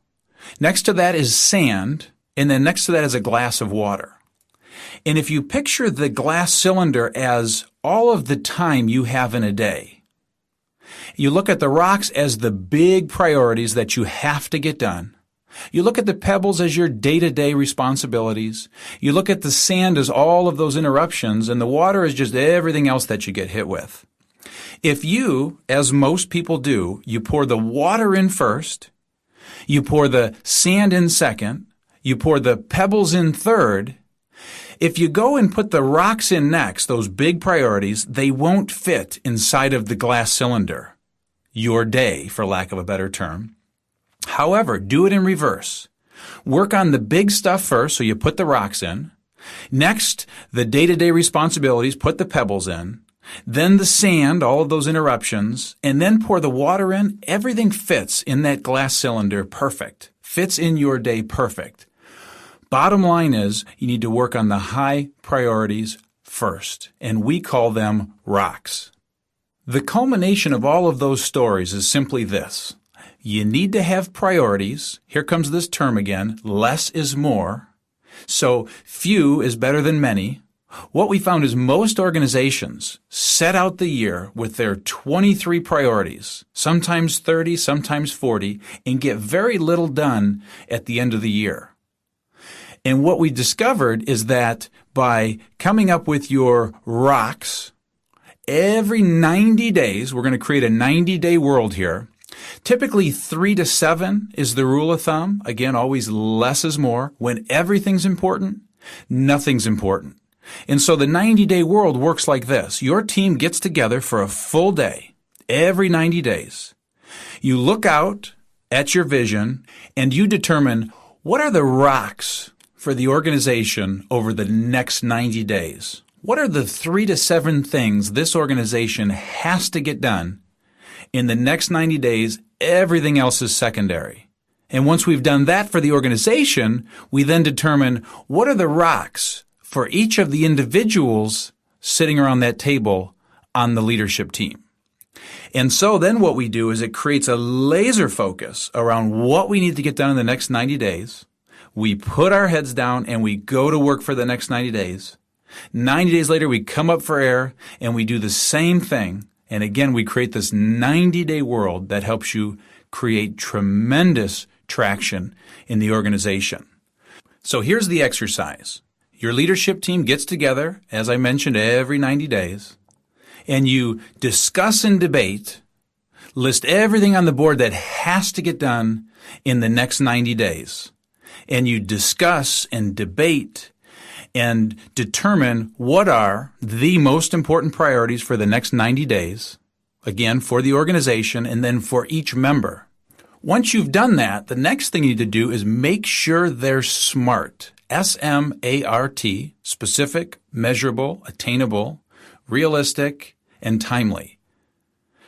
Speaker 2: Next to that is sand, and then next to that is a glass of water. And if you picture the glass cylinder as all of the time you have in a day, you look at the rocks as the big priorities that you have to get done. You look at the pebbles as your day-to-day responsibilities. You look at the sand as all of those interruptions, and the water is just everything else that you get hit with. If you, as most people do, you pour the water in first, you pour the sand in second, you pour the pebbles in third, if you go and put the rocks in next, those big priorities, they won't fit inside of the glass cylinder, your day, for lack of a better term. However, do it in reverse. Work on the big stuff first, so you put the rocks in. Next, the day-to-day responsibilities, put the pebbles in. Then the sand, all of those interruptions, and then pour the water in. Everything fits in that glass cylinder perfect. Fits in your day perfect. Bottom line is, you need to work on the high priorities first, and we call them rocks. The culmination of all of those stories is simply this. You need to have priorities. Here comes this term again. Less is more. So few is better than many. What we found is most organizations set out the year with their 23 priorities, sometimes 30, sometimes 40, and get very little done at the end of the year. And what we discovered is that by coming up with your rocks, every 90 days, we're going to create a 90-day world here. Typically 3 to 7 is the rule of thumb. Again, always less is more. When everything's important, nothing's important. And so the 90-day world works like this. Your team gets together for a full day every 90 days. You look out at your vision and you determine what are the rocks for the organization over the next 90 days. What are the 3 to 7 things this organization has to get done in the next 90 days? Everything else is secondary. And once we've done that for the organization, we then determine what are the rocks for each of the individuals sitting around that table on the leadership team. And so then what we do is it creates a laser focus around what we need to get done in the next 90 days. We put our heads down and we go to work for the next 90 days. 90 days later, we come up for air and we do the same thing. And again, we create this 90-day world that helps you create tremendous traction in the organization. So here's the exercise. Your leadership team gets together, as I mentioned, every 90 days, and you discuss and debate, list everything on the board that has to get done in the next 90 days. And you discuss and debate and determine what are the most important priorities for the next 90 days, again, for the organization and then for each member. Once you've done that, the next thing you need to do is make sure they're SMART. S-M-A-R-T, specific, measurable, attainable, realistic, and timely.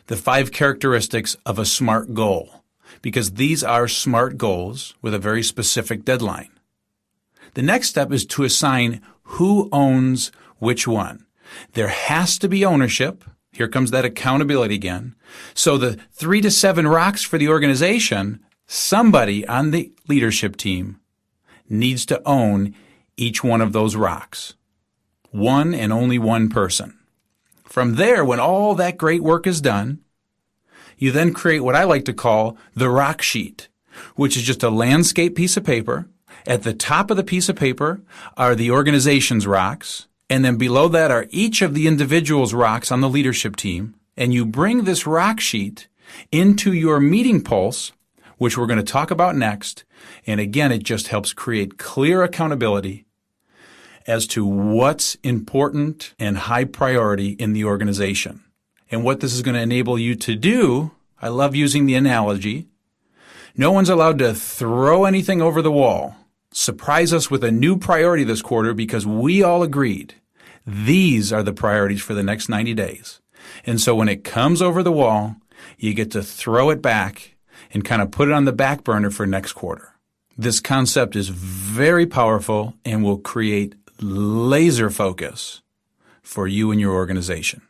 Speaker 2: The 5 characteristics of a SMART goal, because these are SMART goals with a very specific deadline. The next step is to assign who owns which one. There has to be ownership. Here comes that accountability again. So the 3 to 7 rocks for the organization, somebody on the leadership team needs to own each one of those rocks. One and only one person. From there, when all that great work is done, you then create what I like to call the rock sheet, which is just a landscape piece of paper. At the top of the piece of paper are the organization's rocks, and then below that are each of the individual's rocks on the leadership team. And you bring this rock sheet into your meeting pulse, which we're going to talk about next. And again, it just helps create clear accountability as to what's important and high priority in the organization. And what this is going to enable you to do, I love using the analogy, no one's allowed to throw anything over the wall, surprise us with a new priority this quarter because we all agreed these are the priorities for the next 90 days. And so when it comes over the wall, you get to throw it back and kind of put it on the back burner for next quarter. This concept is very powerful and will create laser focus for you and your organization.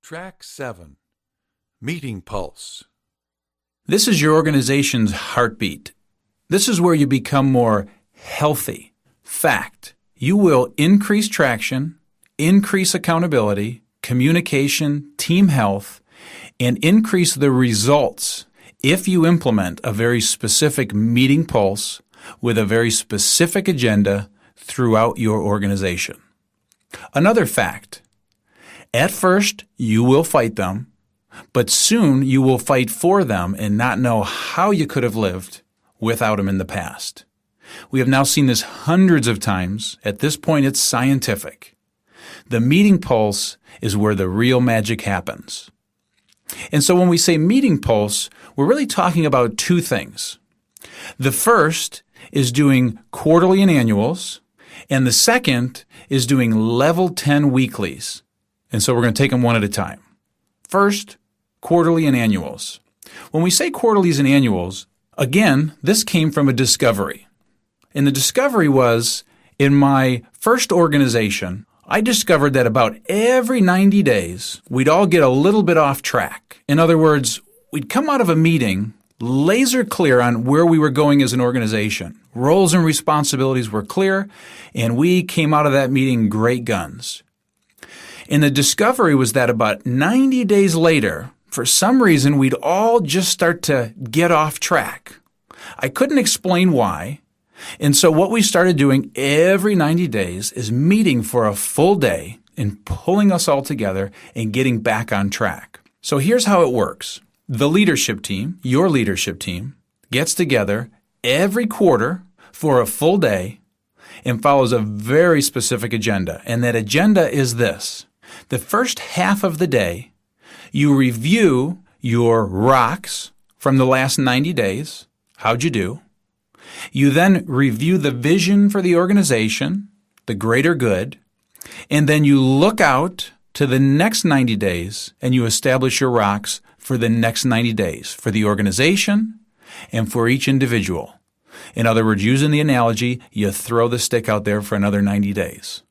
Speaker 1: Track 7. Meeting Pulse.
Speaker 2: This is your organization's heartbeat. This is where you become more healthy. Fact, you will increase traction, increase accountability, communication, team health, and increase the results if you implement a very specific meeting pulse with a very specific agenda throughout your organization. Another fact, at first you will fight them, but soon you will fight for them and not know how you could have lived without them in the past. We have now seen this hundreds of times. At this point, it's scientific. The meeting pulse is where the real magic happens. And so when we say meeting pulse, we're really talking about two things. The first is doing quarterly and annuals, and the second is doing level 10 weeklies. And so we're going to take them one at a time. First, quarterly and annuals. When we say quarterlies and annuals, again, this came from a discovery. And the discovery was, in my first organization, I discovered that about every 90 days, we'd all get a little bit off track. In other words, we'd come out of a meeting laser clear on where we were going as an organization. Roles and responsibilities were clear, and we came out of that meeting great guns. And the discovery was that about 90 days later, for some reason, we'd all just start to get off track. I couldn't explain why. And so what we started doing every 90 days is meeting for a full day and pulling us all together and getting back on track. So here's how it works. The leadership team, your leadership team, gets together every quarter for a full day and follows a very specific agenda. And that agenda is this. The first half of the day, you review your rocks from the last 90 days. How'd you do? You then review the vision for the organization, the greater good, and then you look out to the next 90 days and you establish your rocks for the next 90 days, for the organization and for each individual. In other words, using the analogy, you throw the stick out there for another 90 days.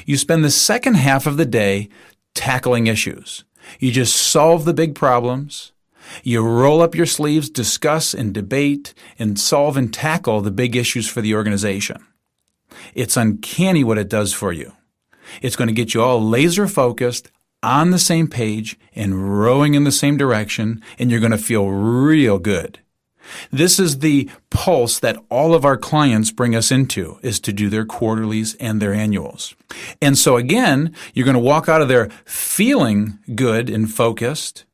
Speaker 2: You spend the second half of the day tackling issues. You just solve the big problems. You roll up your sleeves, discuss and debate and solve and tackle the big issues for the organization. It's uncanny what it does for you. It's going to get you all laser focused, on the same page, and rowing in the same direction, and you're going to feel real good. This is the pulse that all of our clients bring us into, is to do their quarterlies and their annuals. And so again, you're going to walk out of there feeling good and focused.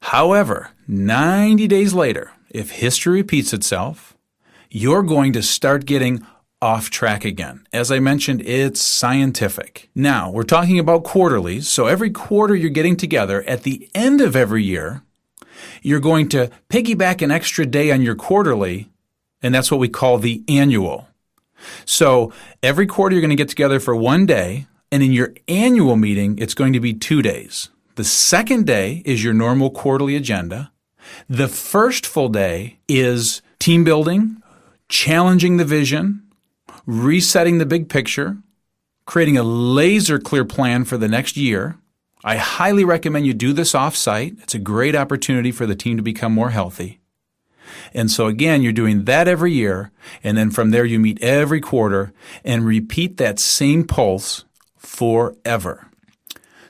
Speaker 2: However, 90 days later, if history repeats itself, you're going to start getting off track again. As I mentioned, it's scientific. Now, we're talking about quarterlies, so every quarter you're getting together. At the end of every year, you're going to piggyback an extra day on your quarterly, and that's what we call the annual. So every quarter you're going to get together for one day, and in your annual meeting, it's going to be 2 days. The second day is your normal quarterly agenda. The first full day is team building, challenging the vision, resetting the big picture, creating a laser clear plan for the next year. I highly recommend you do this off-site. It's a great opportunity for the team to become more healthy. And so again, you're doing that every year, and then from there you meet every quarter and repeat that same pulse forever.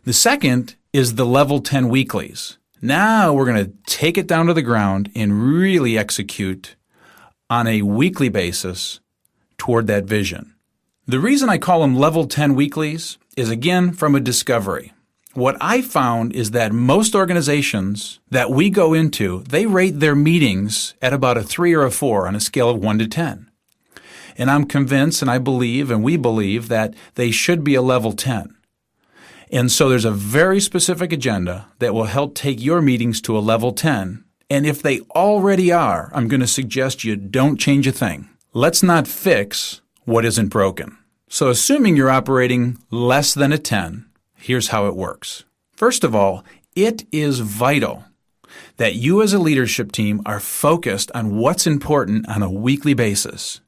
Speaker 2: The second is the level 10 weeklies. Now we're going to take it down to the ground and really execute on a weekly basis toward that vision. The reason I call them level 10 weeklies is, again, from a discovery. What I found is that most organizations that we go into, they rate their meetings at about a 3 or a 4 on a scale of 1 to 10. And I'm convinced, and I believe, and we believe, that they should be a level 10. And so there's a very specific agenda that will help take your meetings to a level 10. And if they already are, I'm going to suggest you don't change a thing. Let's not fix what isn't broken. So assuming you're operating less than a 10, here's how it works. First of all, it is vital that you as a leadership team are focused on what's important on a weekly basis.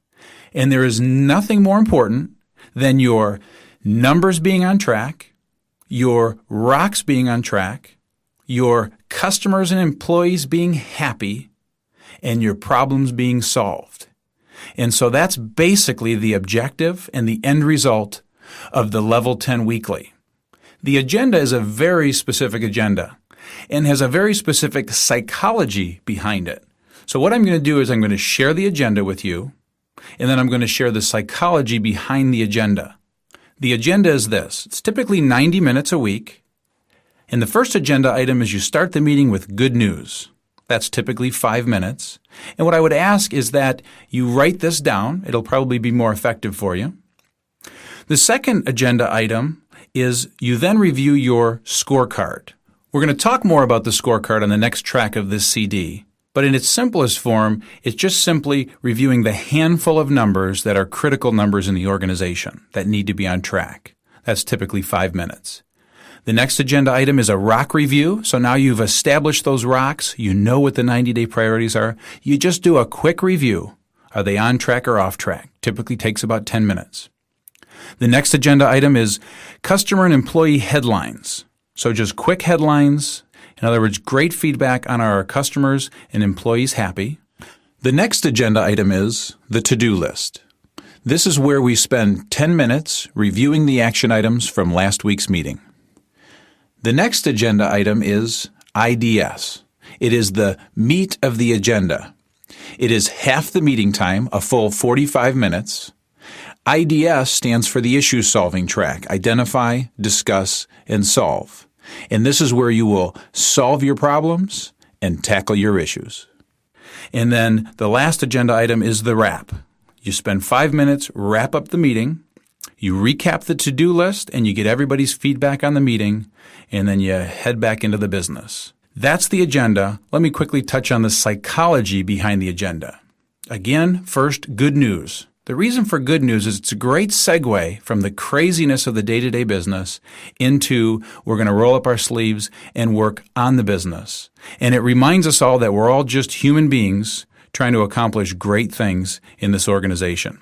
Speaker 2: And there is nothing more important than your numbers being on track, your rocks being on track, your customers and employees being happy, and your problems being solved. And so that's basically the objective and the end result of the Level 10 Weekly. The agenda is a very specific agenda and has a very specific psychology behind it. So what I'm going to do is I'm going to share the agenda with you, and then I'm going to share the psychology behind the agenda. The agenda is this. It's typically 90 minutes a week. And the first agenda item is you start the meeting with good news. That's typically 5 minutes. And what I would ask is that you write this down. It'll probably be more effective for you. The second agenda item is you then review your scorecard. We're going to talk more about the scorecard on the next track of this CD. But in its simplest form, it's just simply reviewing the handful of numbers that are critical numbers in the organization that need to be on track. That's typically 5 minutes. The next agenda item is a rock review. So now you've established those rocks. You know what the 90-day priorities are. You just do a quick review. Are they on track or off track? Typically takes about 10 minutes. The next agenda item is customer and employee headlines. So just quick headlines. In other words, great feedback on our customers and employees happy. The next agenda item is the to-do list. This is where we spend 10 minutes reviewing the action items from last week's meeting. The next agenda item is IDS. It is the meat of the agenda. It is half the meeting time, a full 45 minutes. IDS stands for the issue solving track, identify, discuss, and solve. And this is where you will solve your problems and tackle your issues. And then the last agenda item is the wrap. You spend 5 minutes, wrap up the meeting, you recap the to-do list, and you get everybody's feedback on the meeting, and then you head back into the business. That's the agenda. Let me quickly touch on the psychology behind the agenda. Again, first, good news. The reason for good news is it's a great segue from the craziness of the day-to-day business into we're going to roll up our sleeves and work on the business. And it reminds us all that we're all just human beings trying to accomplish great things in this organization.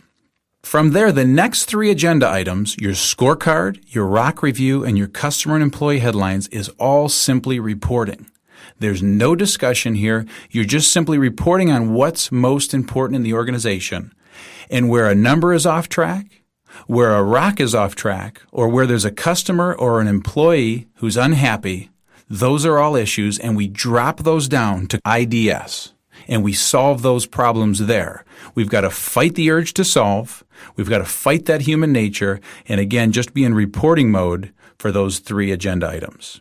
Speaker 2: From there, the next 3 agenda items, your scorecard, your rock review, and your customer and employee headlines, is all simply reporting. There's no discussion here. You're just simply reporting on what's most important in the organization. And where a number is off track, where a rock is off track, or where there's a customer or an employee who's unhappy, those are all issues, and we drop those down to IDS, and we solve those problems there. We've got to fight the urge to solve. We've got to fight that human nature, and again, just be in reporting mode for those 3 agenda items.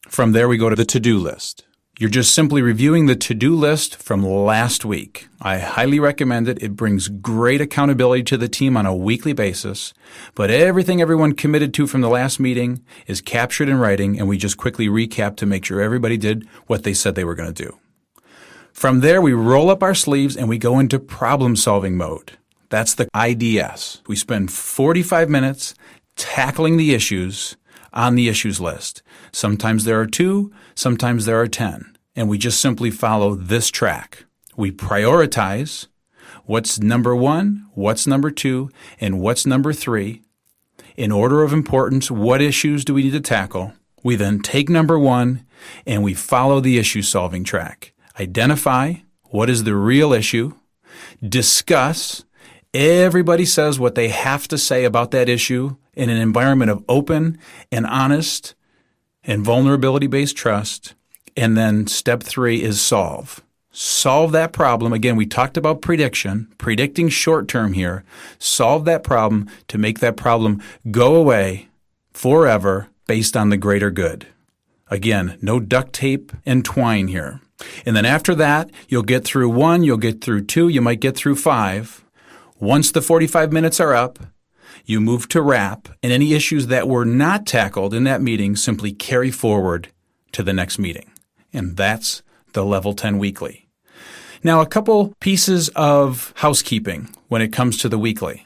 Speaker 2: From there, we go to the to-do list. You're just simply reviewing the to-do list from last week. I highly recommend it. It brings great accountability to the team on a weekly basis, but everything everyone committed to from the last meeting is captured in writing, and we just quickly recap to make sure everybody did what they said they were going to do. From there, we roll up our sleeves and we go into problem-solving mode. That's the IDS. We spend 45 minutes tackling the issues on the issues list. Sometimes there are 2, sometimes there are 10, and we just simply follow this track. We prioritize what's number 1, what's number 2, and what's number 3. In order of importance, what issues do we need to tackle? We then take number 1 and we follow the issue solving track. Identify what is the real issue, discuss. Everybody says what they have to say about that issue in an environment of open and honest and vulnerability-based trust. And then step 3 is solve. Solve that problem. Again, we talked about predicting short term here. Solve that problem to make that problem go away forever based on the greater good. Again, no duct tape and twine here. And then after that, you'll get through 1, you'll get through 2, you might get through 5. Once the 45 minutes are up, you move to wrap, and any issues that were not tackled in that meeting simply carry forward to the next meeting. And that's the Level 10 Weekly. Now, a couple pieces of housekeeping when it comes to the weekly.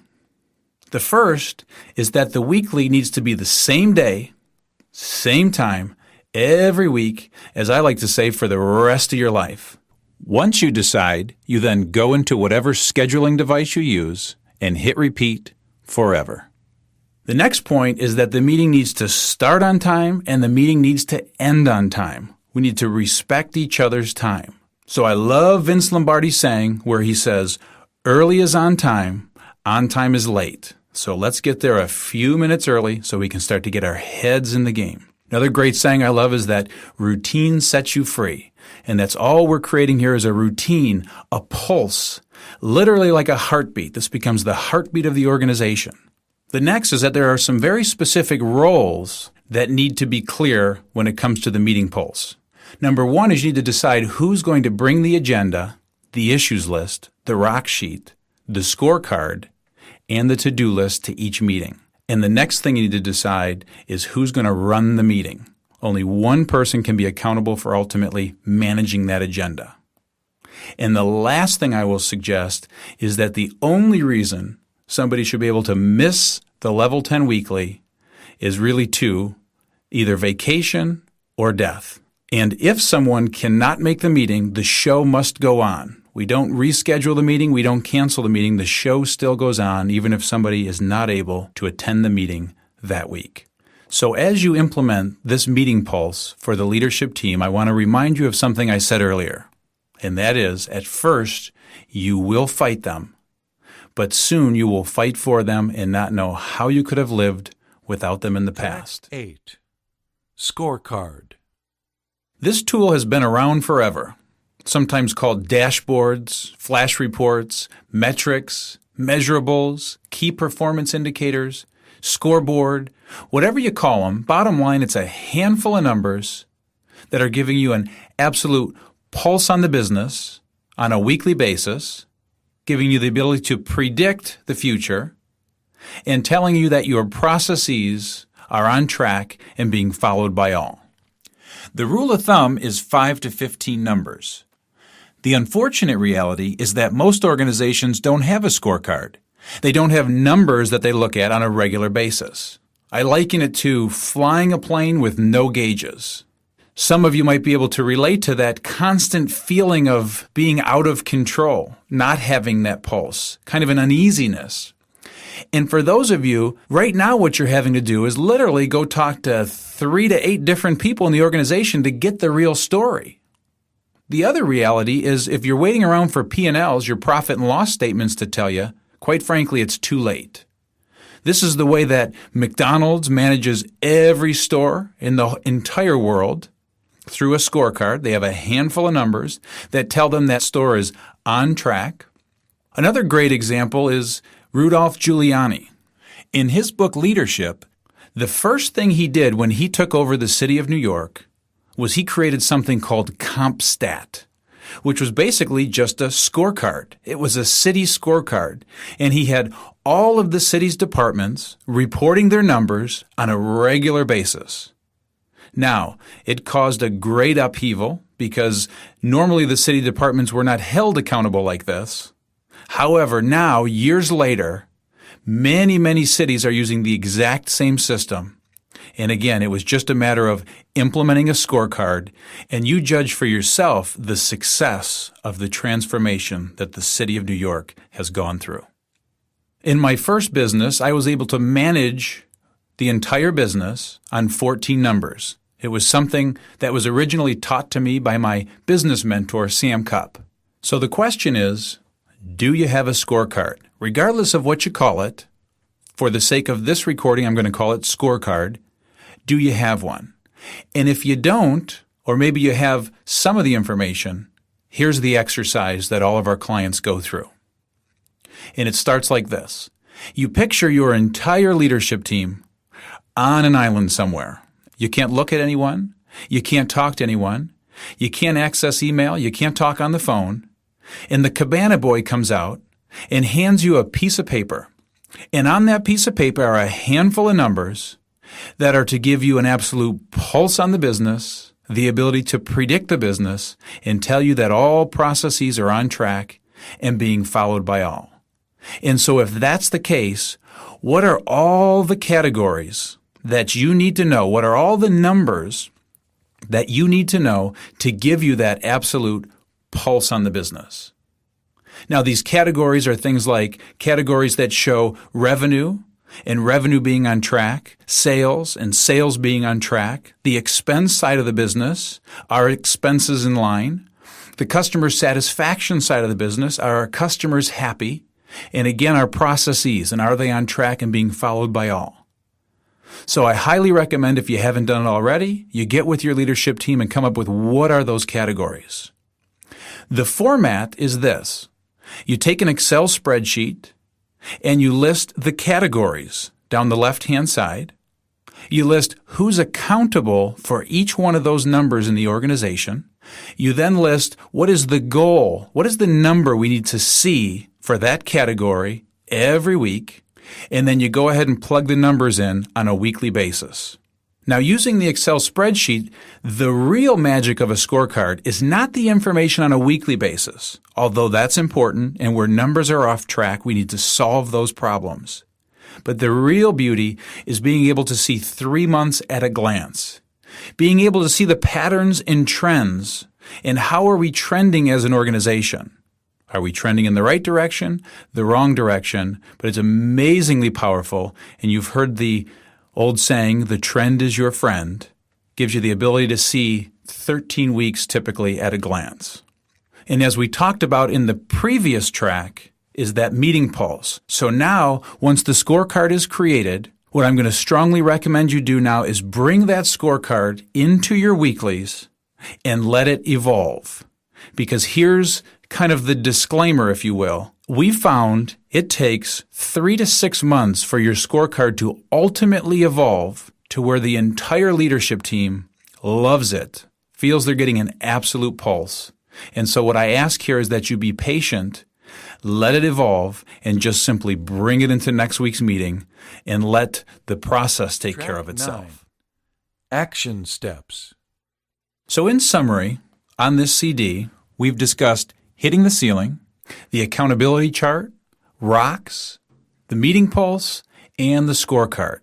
Speaker 2: The first is that the weekly needs to be the same day, same time, every week, as I like to say, for the rest of your life. Once you decide, you then go into whatever scheduling device you use and hit repeat forever. The next point is that the meeting needs to start on time and the meeting needs to end on time. We need to respect each other's time. So I love Vince Lombardi's saying where he says, early is on time is late. So let's get there a few minutes early so we can start to get our heads in the game. Another great saying I love is that routine sets you free. And that's all we're creating here is a routine, a pulse, literally like a heartbeat. This becomes the heartbeat of the organization. The next is that there are some very specific roles that need to be clear when it comes to the meeting pulse. Number 1 is you need to decide who's going to bring the agenda, the issues list, the rock sheet, the scorecard, and the to-do list to each meeting. And the next thing you need to decide is who's going to run the meeting. Only one person can be accountable for ultimately managing that agenda. And the last thing I will suggest is that the only reason somebody should be able to miss the Level 10 Weekly is really 2, either vacation or death. And if someone cannot make the meeting, the show must go on. We don't reschedule the meeting. We don't cancel the meeting. The show still goes on, even if somebody is not able to attend the meeting that week. So as you implement this meeting pulse for the leadership team, I want to remind you of something I said earlier. And that is, at first, you will fight them. But soon you will fight for them and not know how you could have lived without them in the past.
Speaker 1: 8. Scorecard.
Speaker 2: This tool has been around forever, sometimes called dashboards, flash reports, metrics, measurables, key performance indicators, scoreboard, whatever you call them. Bottom line, it's a handful of numbers that are giving you an absolute pulse on the business on a weekly basis, giving you the ability to predict the future, and telling you that your processes are on track and being followed by all. The rule of thumb is 5 to 15 numbers. The unfortunate reality is that most organizations don't have a scorecard. They don't have numbers that they look at on a regular basis. I liken it to flying a plane with no gauges. Some of you might be able to relate to that constant feeling of being out of control, not having that pulse, kind of an uneasiness. And for those of you, right now what you're having to do is literally go talk to 3 to 8 different people in the organization to get the real story. The other reality is if you're waiting around for P&Ls, your profit and loss statements to tell you, quite frankly, it's too late. This is the way that McDonald's manages every store in the entire world through a scorecard. They have a handful of numbers that tell them that store is on track. Another great example is Rudolph Giuliani. In his book Leadership, the first thing he did when he took over the city of New York was he created something called CompStat, which was basically just a scorecard. It was a city scorecard, and he had all of the city's departments reporting their numbers on a regular basis. Now, it caused a great upheaval because normally the city departments were not held accountable like this. However, now, years later, many cities are using the exact same system. And again, it was just a matter of implementing a scorecard, and you judge for yourself the success of the transformation that the city of New York has gone through. In my first business, I was able to manage the entire business on 14 numbers. It was something that was originally taught to me by my business mentor, Sam Cupp. So the question is, do you have a scorecard? Regardless of what you call it, for the sake of this recording, I'm going to call it scorecard. Do you have one? And if you don't, or maybe you have some of the information, here's the exercise that all of our clients go through. And it starts like this. You picture your entire leadership team on an island somewhere. You can't look at anyone. You can't talk to anyone. You can't access email. You can't talk on the phone. And the cabana boy comes out and hands you a piece of paper. And on that piece of paper are a handful of numbers that are to give you an absolute pulse on the business, the ability to predict the business, and tell you that all processes are on track and being followed by all. And so if that's the case, what are all the categories that you need to know? What are all the numbers that you need to know to give you that absolute pulse on the business? Now, these categories are things like categories that show revenue and revenue being on track, sales and sales being on track, the expense side of the business, are expenses in line, the customer satisfaction side of the business, are our customers happy, and again, our processes, and are they on track and being followed by all? So I highly recommend, if you haven't done it already, you get with your leadership team and come up with what are those categories. The format is this. You take an Excel spreadsheet and you list the categories down the left-hand side. You list who's accountable for each one of those numbers in the organization. You then list what is the goal, what is the number we need to see for that category every week, and then you go ahead and plug the numbers in on a weekly basis. Now, using the Excel spreadsheet, the real magic of a scorecard is not the information on a weekly basis, although that's important, and where numbers are off track, we need to solve those problems. But the real beauty is being able to see 3 months at a glance, being able to see the patterns and trends, and how are we trending as an organization. Are we trending in the right direction, the wrong direction? But it's amazingly powerful, and you've heard the old saying, the trend is your friend, gives you the ability to see 13 weeks typically at a glance. And as we talked about in the previous track, is that meeting pulse. So now, once the scorecard is created, what I'm going to strongly recommend you do now is bring that scorecard into your weeklies and let it evolve. Because here's kind of the disclaimer, if you will. We found it takes 3 to 6 months for your scorecard to ultimately evolve to where the entire leadership team loves it, feels they're getting an absolute pulse. And so what I ask here is that you be patient, let it evolve, and just simply bring it into next week's meeting and let the process take care of itself.
Speaker 1: 9. Action steps.
Speaker 2: So in summary, on this CD, we've discussed hitting the ceiling, the accountability chart, rocks, the meeting pulse, and the scorecard.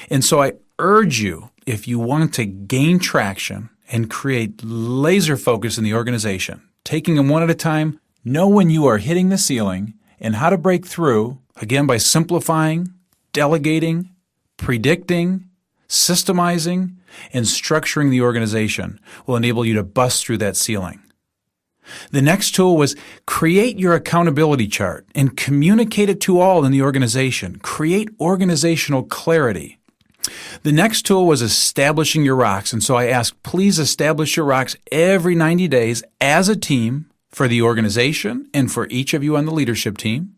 Speaker 2: And so I urge you, if you want to gain traction and create laser focus in the organization, taking them one at a time, know when you are hitting the ceiling and how to break through, again, by simplifying, delegating, predicting, systemizing, and structuring the organization will enable you to bust through that ceiling. The next tool was create your accountability chart and communicate it to all in the organization. Create organizational clarity. The next tool was establishing your rocks. And so I asked, please establish your rocks every 90 days as a team for the organization and for each of you on the leadership team.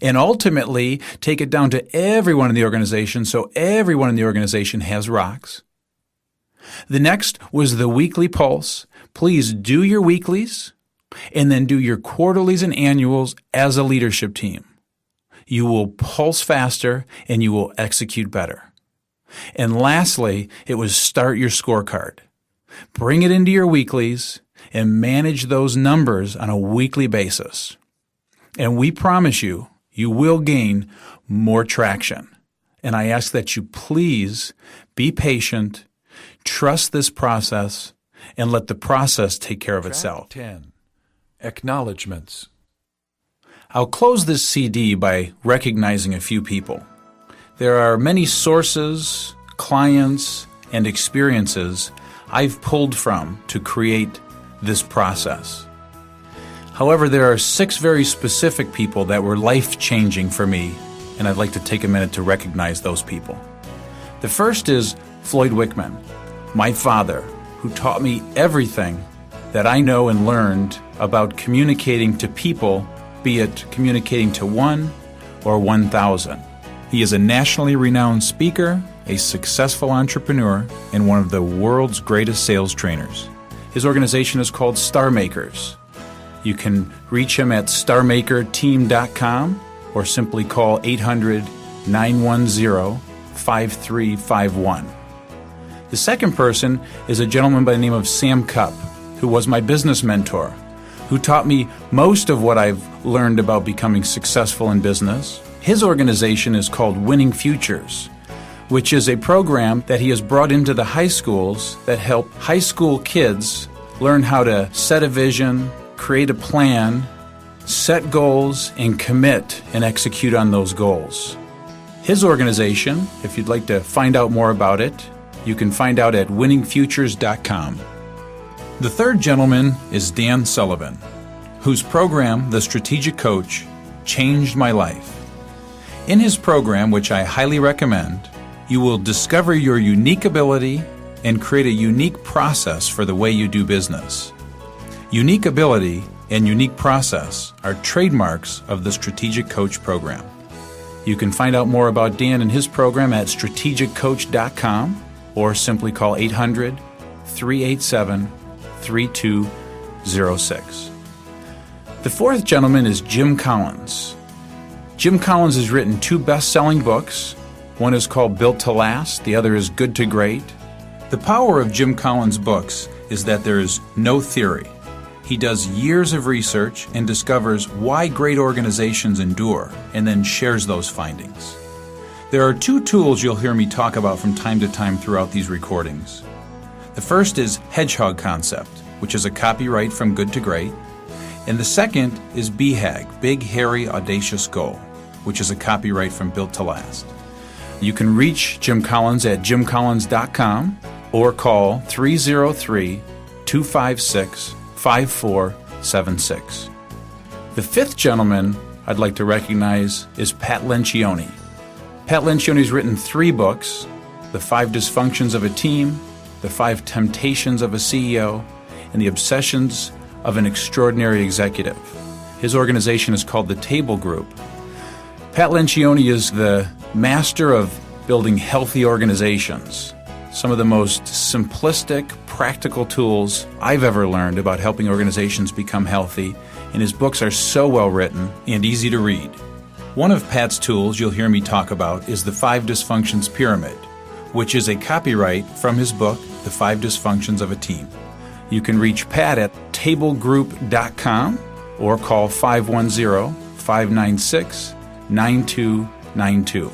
Speaker 2: And ultimately, take it down to everyone in the organization so everyone in the organization has rocks. The next was the weekly pulse. Please do your weeklies and then do your quarterlies and annuals as a leadership team. You will pulse faster and you will execute better. And lastly, it was start your scorecard. Bring it into your weeklies and manage those numbers on a weekly basis. And we promise you, you will gain more traction. And I ask that you please be patient, trust this process, and let the process take care of itself.
Speaker 1: 10. Acknowledgements.
Speaker 2: I'll close this CD by recognizing a few people. There are many sources, clients, and experiences I've pulled from to create this process. However, there are 6 very specific people that were life-changing for me, and I'd like to take a minute to recognize those people. The first is Floyd Wickman, my father, who taught me everything that I know and learned about communicating to people, be it communicating to 1 or 1,000. He is a nationally renowned speaker, a successful entrepreneur, and one of the world's greatest sales trainers. His organization is called Star Makers. You can reach him at starmakerteam.com or simply call 800-910-5351. The second person is a gentleman by the name of Sam Cupp, who was my business mentor, who taught me most of what I've learned about becoming successful in business. His organization is called Winning Futures, which is a program that he has brought into the high schools that help high school kids learn how to set a vision, create a plan, set goals, and commit and execute on those goals. His organization, if you'd like to find out more about it, you can find out at winningfutures.com. The third gentleman is Dan Sullivan, whose program, The Strategic Coach, changed my life. In his program, which I highly recommend, you will discover your unique ability and create a unique process for the way you do business. Unique ability and unique process are trademarks of the Strategic Coach program. You can find out more about Dan and his program at strategiccoach.com or simply call 800-387-3206. The fourth gentleman is Jim Collins. Jim Collins has written 2 best-selling books. One is called Built to Last, the other is Good to Great. The power of Jim Collins' books is that there is no theory. He does years of research and discovers why great organizations endure and then shares those findings. There are 2 tools you'll hear me talk about from time to time throughout these recordings. The first is Hedgehog Concept, which is a copyright from Good to Great. And the second is BHAG, Big Hairy Audacious Goal, which is a copyright from Built to Last. You can reach Jim Collins at jimcollins.com or call 303-256-5476. The fifth gentleman I'd like to recognize is Pat Lencioni. Pat Lencioni's written 3 books, The 5 Dysfunctions of a Team, The 5 Temptations of a CEO, and The Obsessions of an Extraordinary Executive. His organization is called the Table Group. Pat Lencioni is the master of building healthy organizations. Some of the most simplistic, practical tools I've ever learned about helping organizations become healthy, and his books are so well written and easy to read. One of Pat's tools you'll hear me talk about is the 5 Dysfunctions Pyramid, which is a copyright from his book, The 5 Dysfunctions of a Team. You can reach Pat at tablegroup.com or call 510-596-9292.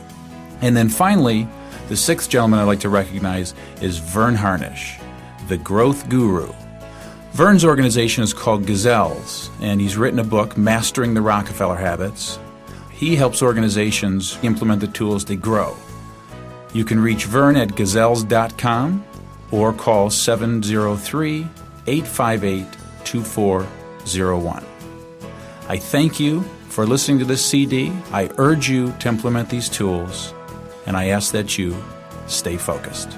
Speaker 2: And then finally, the 6th gentleman I'd like to recognize is Vern Harnish, the growth guru. Vern's organization is called Gazelles, and he's written a book, Mastering the Rockefeller Habits. He helps organizations implement the tools to grow. You can reach Vern at gazelles.com or call 703-858-2400. 01. I thank you for listening to this CD. I urge you to implement these tools, and I ask that you stay focused.